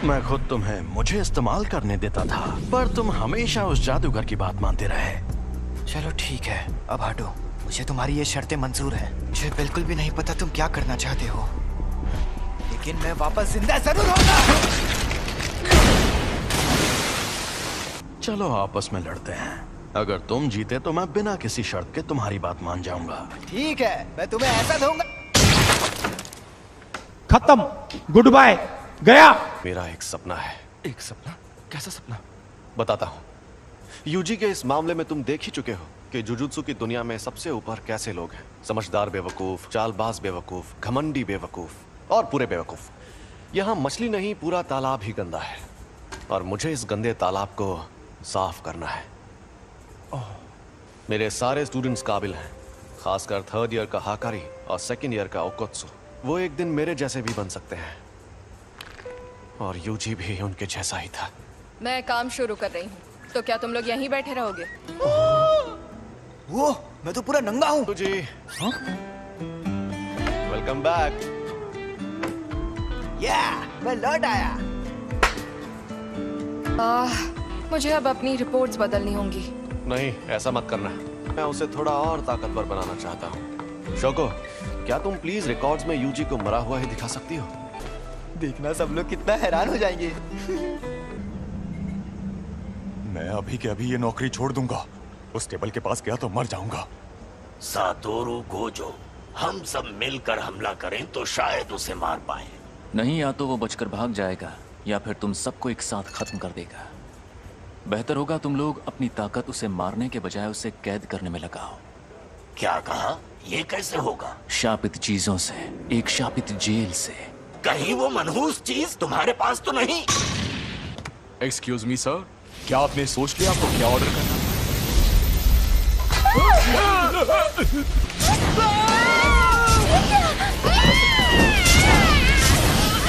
मैं खुद तुम्हें मुझे इस्तेमाल करने देता था, पर तुम हमेशा उस जादूगर की बात मानते रहे। चलो ठीक है, अब हटो। मुझे तुम्हारी ये शर्तें मंजूर है। मुझे बिल्कुल भी नहीं पता तुम क्या करना चाहते हो, लेकिन मैं वापस जिंदा जरूर होगा। चलो आपस में लड़ते हैं। अगर तुम जीते तो मैं बिना किसी शर्त के तुम्हारी बात मान जाऊंगा। ठीक है, मैं तुम्हें ऐसा दूंगा। खत्म, गुड बाय, गया। मेरा एक सपना है। एक सपना? कैसा सपना? बताता हूँ। यूजी के इस मामले में तुम देख ही चुके हो कि जुजुत्सु की दुनिया में सबसे ऊपर कैसे लोग हैं। समझदार बेवकूफ, चालबाज बेवकूफ, घमंडी बेवकूफ और पूरे बेवकूफ। यहाँ मछली नहीं, पूरा तालाब ही गंदा है और मुझे इस गंदे तालाब को साफ करना है। मेरे सारे स्टूडेंट्स काबिल हैं, खासकर 3rd ईयर का हाकारी और 2nd ईयर का ओकोत्सु। वो एक दिन मेरे जैसे भी बन सकते हैं और यूजी भी उनके जैसा ही था। मैं काम शुरू कर रही हूँ, तो क्या तुम लोग यहीं बैठे रहोगे? वो, मैं तो पूरा नंगा हूँ। जी, वेलकम बैक। मैं लौट आया। मुझे अब अपनी रिपोर्ट्स बदलनी होंगी। नहीं, ऐसा मत करना। मैं उसे थोड़ा और ताकतवर बनाना चाहता हूँ। शोको, क्या तुम प्लीज रिकॉर्ड्स में यूजी को मरा हुआ ही दिखा सकती हो? देखना सब लोग कितना हैरान हो जाएंगे। मैं अभी के अभी ये नौकरी छोड़ दूंगा। उस टेबल के पास गया तो मर जाऊंगा। सातोरु गोजो, हम सब मिलकर हमला करें तो शायद उसे मार पाए। नहीं, या तो वो बचकर भाग जाएगा या फिर तुम सबको एक साथ खत्म कर देगा। बेहतर होगा तुम लोग अपनी ताकत उसे मारने के बजाय उसे कैद करने में लगाओ। क्या कहा? ये कैसे होगा? शापित चीजों से, एक शापित जेल से। कहीं वो मनहूस चीज तुम्हारे पास तो नहीं? एक्सक्यूज मी सर, क्या आपने सोच लिया आपको क्या ऑर्डर करना?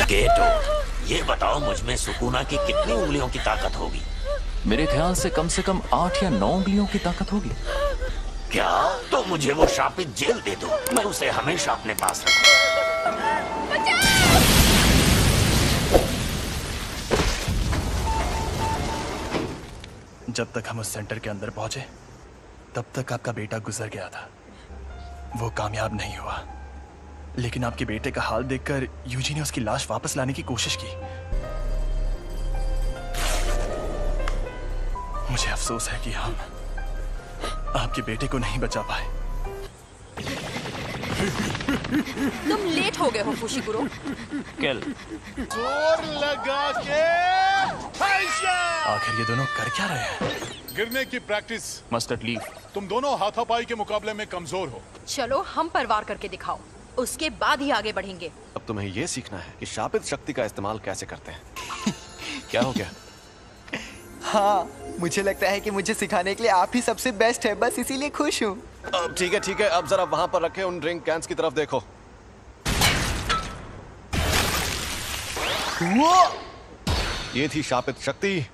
गेटो, ये बताओ मुझ में सुकूना की कितनी उंगलियों की ताकत होगी? मेरे ख्याल से कम 8 या 9 उंगलियों की ताकत होगी। क्या? तो मुझे वो शापित जेल दे दो, मैं उसे हमेशा अपने पास रखूंगा। जब तक हम उस सेंटर के अंदर पहुंचे तब तक आपका बेटा गुजर गया था। वो कामयाब नहीं हुआ, लेकिन आपके बेटे का हाल देखकर यूजी ने उसकी लाश वापस लाने की कोशिश की। मुझे अफसोस है कि हम आपके बेटे को नहीं बचा पाए। तुम लेट हो गए हो फुशिगुरो। किल। जोर लगा के आखिर ये दोनों कर क्या रहे हैं? गिरने की प्रैक्टिस। Mustard leaf. तुम दोनों हाथापाई के मुकाबले में कमजोर हो। चलो हम पर वार करके दिखाओ, उसके बाद ही आगे बढ़ेंगे। अब तुम्हें ये सीखना है कि शापित शक्ति का इस्तेमाल कैसे करते हैं। क्या हो गया? हाँ, मुझे लगता है कि मुझे सिखाने के लिए आप ही सबसे बेस्ट है, बस इसीलिए खुश हूँ। ठीक है, अब जरा वहां पर रखे उन ड्रिंक कैंस की तरफ देखो। ये थी शापित शक्ति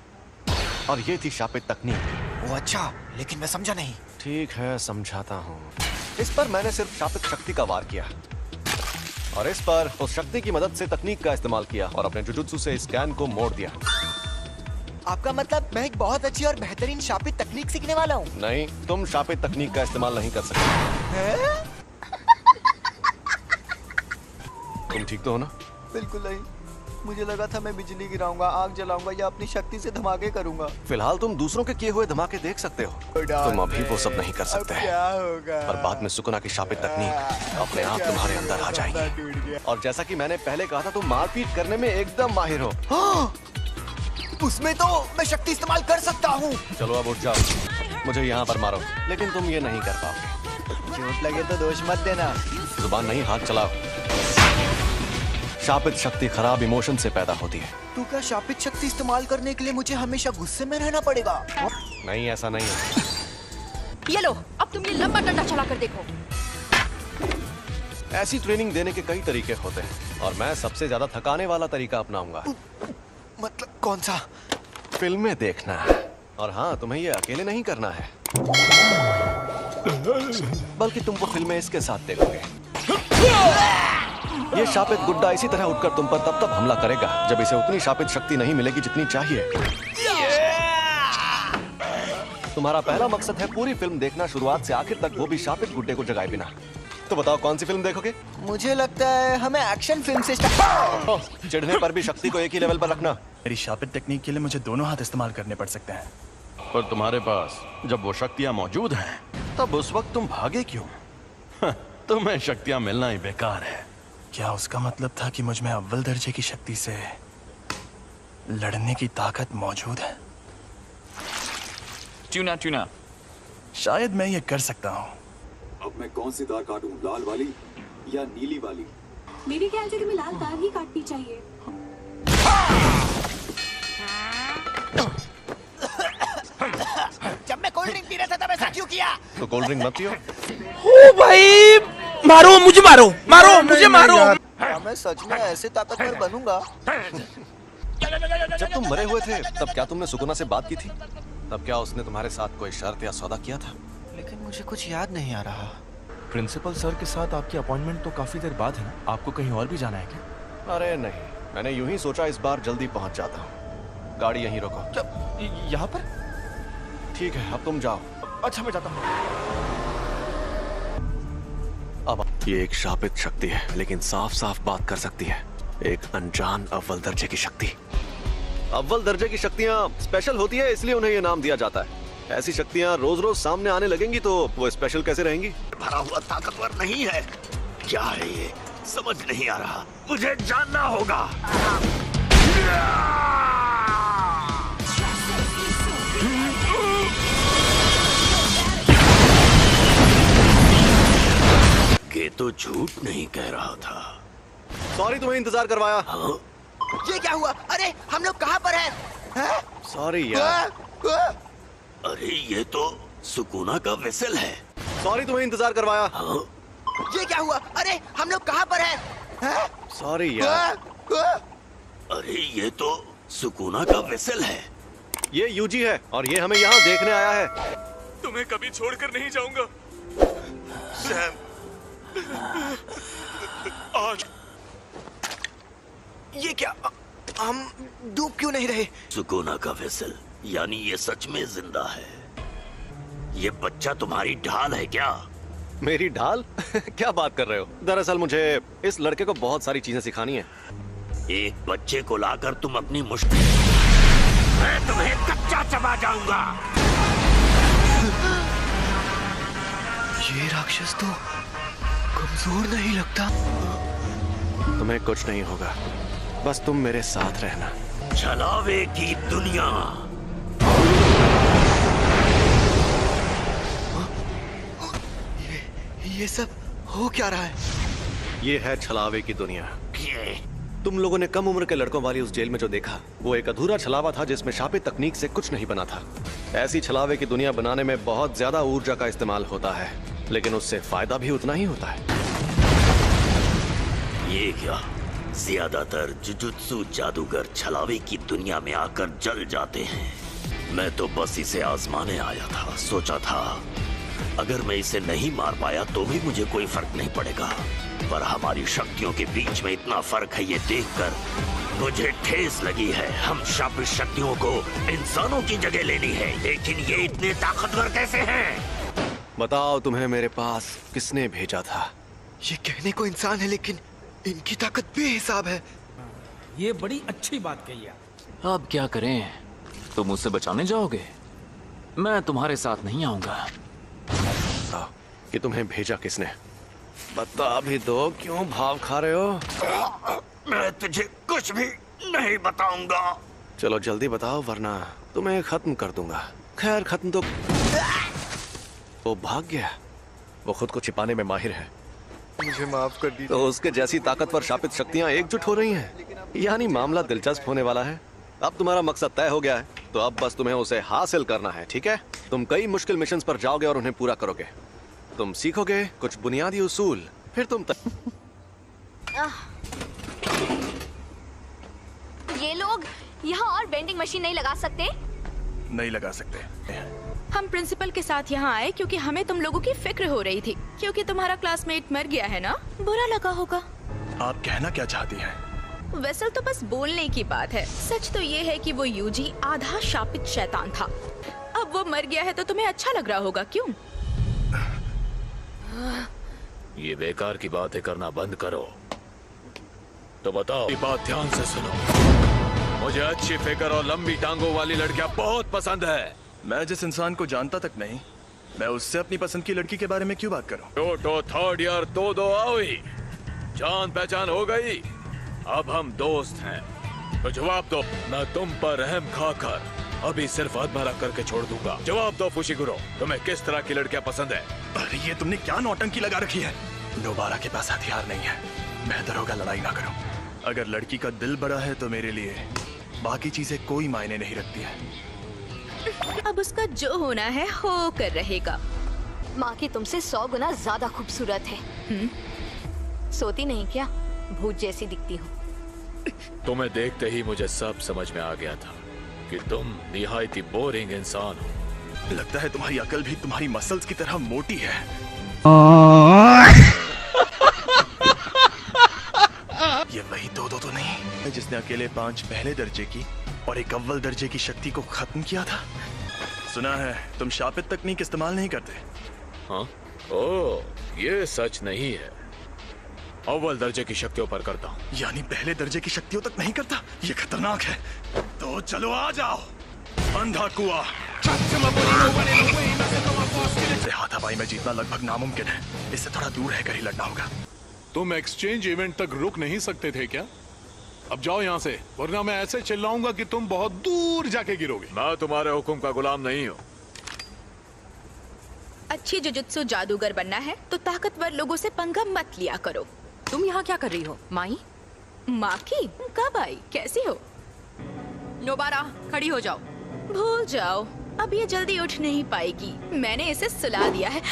और ये थी शापित तकनीक। वो अच्छा, लेकिन मैं समझा नहीं। ठीक है, समझाता हूँ। इस पर मैंने सिर्फ शापित शक्ति का वार किया और इस पर उस शक्ति की मदद से तकनीक का इस्तेमाल किया और अपने जुजुत्सु से इस कैन को मोड़ दिया। आपका मतलब मैं एक बहुत अच्छी और बेहतरीन शापित तकनीक सीखने वाला हूँ? नहीं, तुम शापित तकनीक का इस्तेमाल नहीं कर सकते। तुम ठीक तो हो ना? बिल्कुल नहीं, मुझे लगा था मैं बिजली गिराऊंगा, आग जलाऊंगा या अपनी शक्ति से धमाके करूंगा। फिलहाल तुम दूसरों के किए हुए धमाके देख सकते हो, तुम अभी वो सब नहीं कर सकते। क्या होगा? और बाद में सुकुना की शापित तकनीक अपने आप तुम्हारे अंदर आ जाएगी। और जैसा कि मैंने पहले कहा था, तुम मारपीट करने में एकदम माहिर हो। हाँ, उसमें तो मैं शक्ति इस्तेमाल कर सकता हूँ। चलो अब उठ जाओ, मुझे यहाँ पर मारो, लेकिन तुम ये नहीं कर पाओगे। चोट लगे तो दोष मत देना। जुबान नहीं, हाथ चलाओ। शापित शक्ति खराब इमोशन से पैदा होती है। तो क्या शापित शक्ति इस्तेमाल करने के लिए मुझे हमेशा गुस्से में रहना पड़ेगा? नहीं, ऐसा नहीं है। ये लो, अब तुम ये लंबा डंडा चला कर देखो। ऐसी ट्रेनिंग देने के कई तरीके होते हैं और मैं सबसे ज्यादा थकाने वाला तरीका अपनाऊंगा। मतलब कौन सा? फिल्में देखना है। और हाँ, तुम्हें ये अकेले नहीं करना है, बल्कि तुम वो फिल्में इसके साथ देखोगे। ये शापित गुड्डा इसी तरह उठकर तुम पर तब हमला करेगा जब इसे उतनी शापित शक्ति नहीं मिलेगी जितनी चाहिए। तुम्हारा पहला मकसद है पूरी फिल्म देखना शुरुआत से आखिर तक, वो भी शापित गुड्डे को जगाए बिना। तो बताओ कौन सी फिल्म देखोगे? मुझे लगता है हमें एक्शन फिल्म से स्टार्ट। चिढ़ने पर भी शक्ति को एक ही लेवल पर रखना। मेरी शापित टेक्निक के लिए मुझे दोनों हाथ इस्तेमाल करने पड़ सकते हैं। पर तुम्हारे पास जब वो शक्तियां मौजूद हैं, तब उस वक्त तुम भागे क्यों? तुम्हें शक्तियां मिलना ही बेकार है। क्या उसका मतलब था कि मुझ में अव्वल दर्जे की शक्ति से लड़ने की ताकत मौजूद है? ट्यूना। शायद मैं ये कर सकता हूँ। अब मैं कौन सी तार काटूं, लाल वाली या नीली वाली? मेरे ख्याल से तुम्हें लाल तार ही काटनी चाहिए। जब मैं कोल्ड ड्रिंक पी रहा था तब ऐसा क्यों किया? तो कोल्ड ड्रिंक मत पियो। ओ भाई, मारो मुझे, मारो मुझे, मारो। मैं सच में ऐसे ताकतवर बनूंगा। जब तुम मरे हुए थे तब क्या तुमने सुकुना से बात की थी? तब क्या उसने तुम्हारे साथ कोई शर्त या सौदा किया था? लेकिन मुझे कुछ याद नहीं आ रहा। प्रिंसिपल सर के साथ आपकी अपॉइंटमेंट तो काफी देर बाद है ना? आपको कहीं और भी जाना है क्या? अरे नहीं, मैंने यूं ही सोचा इस बार जल्दी पहुंच जाता हूँ। गाड़ी यहीं रोको। यहाँ पर? ठीक है, अब तुम जाओ। अच्छा, मैं जाता हूँ। अब ये एक शापित शक्ति है, लेकिन साफ साफ बात कर सकती है। एक अनजान अव्वल दर्जे की शक्ति। अव्वल दर्जे की शक्तियाँ स्पेशल होती है, इसलिए उन्हें ये नाम दिया जाता है। ऐसी शक्तियाँ रोज रोज सामने आने लगेंगी तो वो स्पेशल कैसे रहेंगी? भरा हुआ ताकतवर नहीं है। क्या है ये? समझ नहीं आ रहा, मुझे जानना होगा। ये तो झूठ नहीं कह रहा था। सॉरी, तुम्हें इंतजार करवाया। ये क्या हुआ? अरे हम लोग कहाँ पर हैं? सॉरी यार। अरे ये तो सुकुना का वेसल है। सॉरी, तुम्हें इंतजार करवाया। ये क्या हुआ? अरे हम लोग कहाँ पर हैं? सॉरी यार। अरे ये तो सुकूना का वेसल है। ये यूजी है और ये हमें यहाँ देखने आया है। तुम्हें कभी छोड़कर नहीं जाऊंगा सैम। आज ये क्या, हम डूब क्यों नहीं रहे? सुकूना का वेसल, यानी ये सच में जिंदा है। ये बच्चा तुम्हारी ढाल है क्या? मेरी ढाल? क्या बात कर रहे हो? दरअसल मुझे इस लड़के को बहुत सारी चीजें सिखानी है। एक बच्चे को लाकर तुम अपनी मुश्किल, मैं तुम्हें कच्चा चबा जाऊंगा। ये राक्षस तो कमजोर नहीं लगता। तुम्हें कुछ नहीं होगा, बस तुम मेरे साथ रहना। छलावे की दुनिया। ये सब हो क्या रहा है? ये है छलावे की दुनिया। तुम लोगों ने कम उम्र के लड़कों वाली उस जेल में जो देखा, वो एक अधूरा छलावा था जिसमें शापित तकनीक से कुछ नहीं बना था। ऐसी छलावे की दुनिया बनाने में बहुत ज्यादा ऊर्जा का इस्तेमाल होता है, लेकिन उससे फायदा भी उतना ही होता है। ये क्या, ज्यादातर जुजुत्सु जादूगर छलावे की दुनिया में आकर जल जाते हैं। मैं तो बस इसे आजमाने आया था। सोचा था अगर मैं इसे नहीं मार पाया तो भी मुझे कोई फर्क नहीं पड़ेगा, पर हमारी शक्तियों के बीच में इतना फर्क है, ये देखकर मुझे ठेस लगी है। हम शापित शक्तियों को इंसानों की जगह लेनी है, लेकिन ये इतने ताकतवर कैसे हैं? बताओ, तुम्हें मेरे पास किसने भेजा था? ये कहने को इंसान है, लेकिन इनकी ताकत बेहिसाब है। ये बड़ी अच्छी बात कही है। अब क्या करें? तुम मुझसे बचाने जाओगे? मैं तुम्हारे साथ नहीं आऊंगा। कि तुम्हें भेजा किसने? बता भी दो, क्यों भाव खा रहे हो? मैं तुझे कुछ भी नहीं बताऊंगा। चलो जल्दी बताओ, वरना तुम्हें खत्म कर दूंगा। खैर, खत्म तो वो भाग गया। वो खुद को छिपाने में माहिर है। मुझे माफ कर दीजिए। तो उसके जैसी ताकतवर शापित शक्तियां एकजुट हो रही हैं। यानी मामला दिलचस्प होने वाला है। अब तुम्हारा मकसद तय हो गया है, तो अब बस तुम्हें उसे हासिल करना है, ठीक है? तुम कई मुश्किल मिशंस पर जाओगे और उन्हें पूरा करोगे। तुम सीखोगे कुछ बुनियादी उसूल, फिर तुम ये लोग यहाँ और वेंडिंग मशीन नहीं लगा सकते? नहीं लगा सकते। हम प्रिंसिपल के साथ यहाँ आए क्योंकि हमें तुम लोगों की फिक्र हो रही थी, क्योंकि तुम्हारा क्लासमेट मर गया है ना? बुरा लगा होगा। आप कहना क्या चाहती हैं? वेसल तो बस बोलने की बात है। सच तो ये है कि वो यूजी आधा शापित शैतान था। अब वो मर गया है तो तुम्हें अच्छा लग रहा होगा, क्यों? ये बेकार की बातें करना बंद करो। तो बताओ, ये बात ध्यान से सुनो। मुझे अच्छी फिगर और लंबी टांगों वाली लड़कियां बहुत पसंद है। मैं जिस इंसान को जानता तक नहीं, मैं उससे अपनी पसंद की लड़की के बारे में क्यों बात करूं? टोटो थर्ड ईयर तो आओई, जान पहचान हो गई। अब हम दोस्त हैं, तो जवाब दो। मैं तुम पर रहम खाकर अभी सिर्फ अधमरा करके छोड़ दूंगा। जवाब दो फुशिगुरो, तुम्हें किस तरह की लड़कियां पसंद है? अरे ये तुमने क्या नौटंकी लगा रखी है? नोबारा के पास हथियार नहीं है, बेहतर होगा लड़ाई ना करो। अगर लड़की का दिल बड़ा है तो मेरे लिए बाकी चीजें कोई मायने नहीं रखती है। अब उसका जो होना है हो कर रहेगा। माँ की तुमसे 100 गुना ज्यादा खूबसूरत है। सोती नहीं क्या? भूत जैसी दिखती हूँ। तुम्हें देखते ही मुझे सब समझ में आ गया था कि तुम निहायती बोरिंग इंसान हो। लगता है तुम्हारी अकल भी तुम्हारी मसल्स की तरह मोटी है। ये वही दो तो नहीं है जिसने अकेले 5 पहले दर्जे की और एक अव्वल दर्जे की शक्ति को खत्म किया था। सुना है तुम शापित तकनीक इस्तेमाल नहीं करते। हाँ? ओह, ये सच नहीं है। अव्वल दर्जे की शक्तियों पर करता हूँ। यानी पहले दर्जे की शक्तियों तक नहीं करता? ये खतरनाक है। तो चलो आ जाओ। अंधा कुआं। हाथापाई में जीतना लगभग नामुमकिन है। इससे थोड़ा दूर रहकर ही लड़ना होगा। तुम एक्सचेंज इवेंट तक रुक नहीं सकते थे क्या? अब जाओ यहाँ से, वरना मैं ऐसे चिल्लाऊंगा कि तुम बहुत दूर जाके गिरोगे। मैं तुम्हारे हुक्म का गुलाम नहीं हूँ। अच्छी जुजुत्सु जादूगर बनना है तो ताकतवर लोगों से पंगा मत लिया करो। तुम यहाँ क्या कर रही हो? माई? माँ की? कब आई? कैसी हो? नोबारा, खड़ी हो जाओ। भूल जाओ, अब ये जल्दी उठ नहीं पाएगी। मैंने इसे सुला दिया है।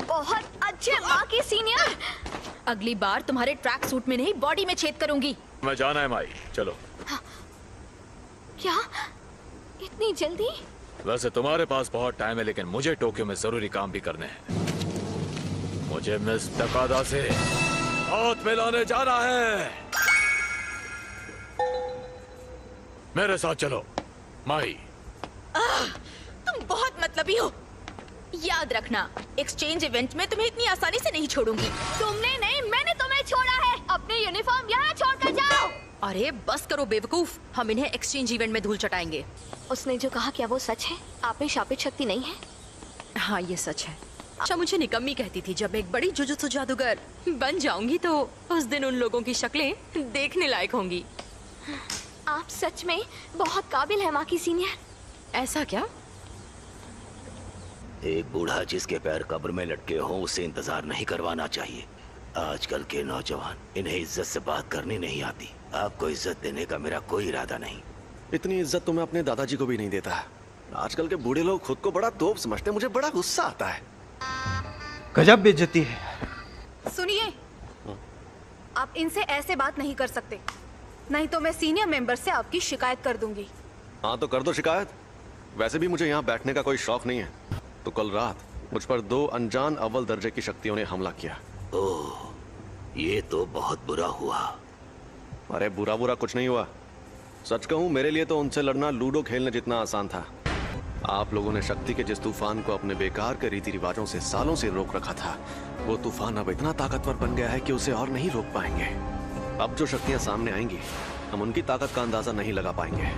बहुत अच्छे माँ की सीनियर। अगली बार तुम्हारे ट्रैक सूट में नहीं बॉडी में छेद करूंगी। मैं जाना है माई, चलो। क्या इतनी जल्दी? वैसे तुम्हारे पास बहुत टाइम है, लेकिन मुझे टोक्यो में जरूरी काम भी करने हैं। मुझे मिस तकादा से हाथ मिलाने जाना है। मेरे साथ चलो माई। तुम बहुत मतलबी हो। याद रखना, एक्सचेंज इवेंट में तुम्हें इतनी आसानी से नहीं छोड़ूंगी। तुमने नहीं, मैंने तुम्हें छोड़ा है। अपने यूनिफॉर्म यहाँ छोड़कर जाओ। अरे बस करो बेवकूफ, हम इन्हें एक्सचेंज इवेंट में धूल चटाएंगे। उसने जो कहा क्या वो सच है? आप में शापित शक्ति नहीं है? हाँ ये सच है। अच्छा मुझे निकम्मी कहती थी, जब एक बड़ी जुजुत्सु जादूगर बन जाऊंगी तो उस दिन उन लोगों की शक्लें देखने लायक होंगी। आप सच में बहुत काबिल है माकी सीनियर। ऐसा क्या? एक बूढ़ा जिसके पैर कब्र में लटके हों उसे इंतजार नहीं करवाना चाहिए। आजकल के नौजवान इन्हें इज्जत से बात करनी नहीं आती। आपको इज्जत देने का मेरा कोई इरादा नहीं। इतनी इज्जत तो मैं अपने दादाजी को भी नहीं देता। आजकल के बूढ़े लोग खुद को बड़ा तोप समझते हैं। मुझे बड़ा गुस्सा आता है। गजब बेइज्जती है। सुनिए, आप इनसे ऐसे बात नहीं कर सकते, नहीं तो मैं सीनियर मेंबर से आपकी शिकायत कर दूंगी। हाँ तो कर दो शिकायत। वैसे भी मुझे यहाँ बैठने का कोई शौक नहीं है। तो कल रात मुझ पर 2 अनजान अव्वल दर्जे की शक्तियों ने हमला किया। ओह, ये तो बहुत बुरा हुआ। अरे बुरा बुरा कुछ नहीं हुआ। सच कहूँ मेरे लिए तो उनसे लड़ना लूडो खेलने जितना आसान था। आप लोगों ने शक्ति के जिस तूफान को अपने बेकार के रीति रिवाजों से सालों से रोक रखा था, वो तूफान अब इतना ताकतवर बन गया है कि उसे और नहीं रोक पाएंगे। अब जो शक्तियां सामने आएंगी, हम उनकी ताकत का अंदाजा नहीं लगा पाएंगे।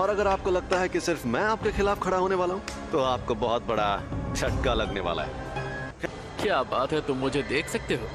और अगर आपको लगता है कि सिर्फ मैं आपके खिलाफ खड़ा होने वाला हूँ, तो आपको बहुत बड़ा झटका लगने वाला है। क्या बात है, तुम मुझे देख सकते हो?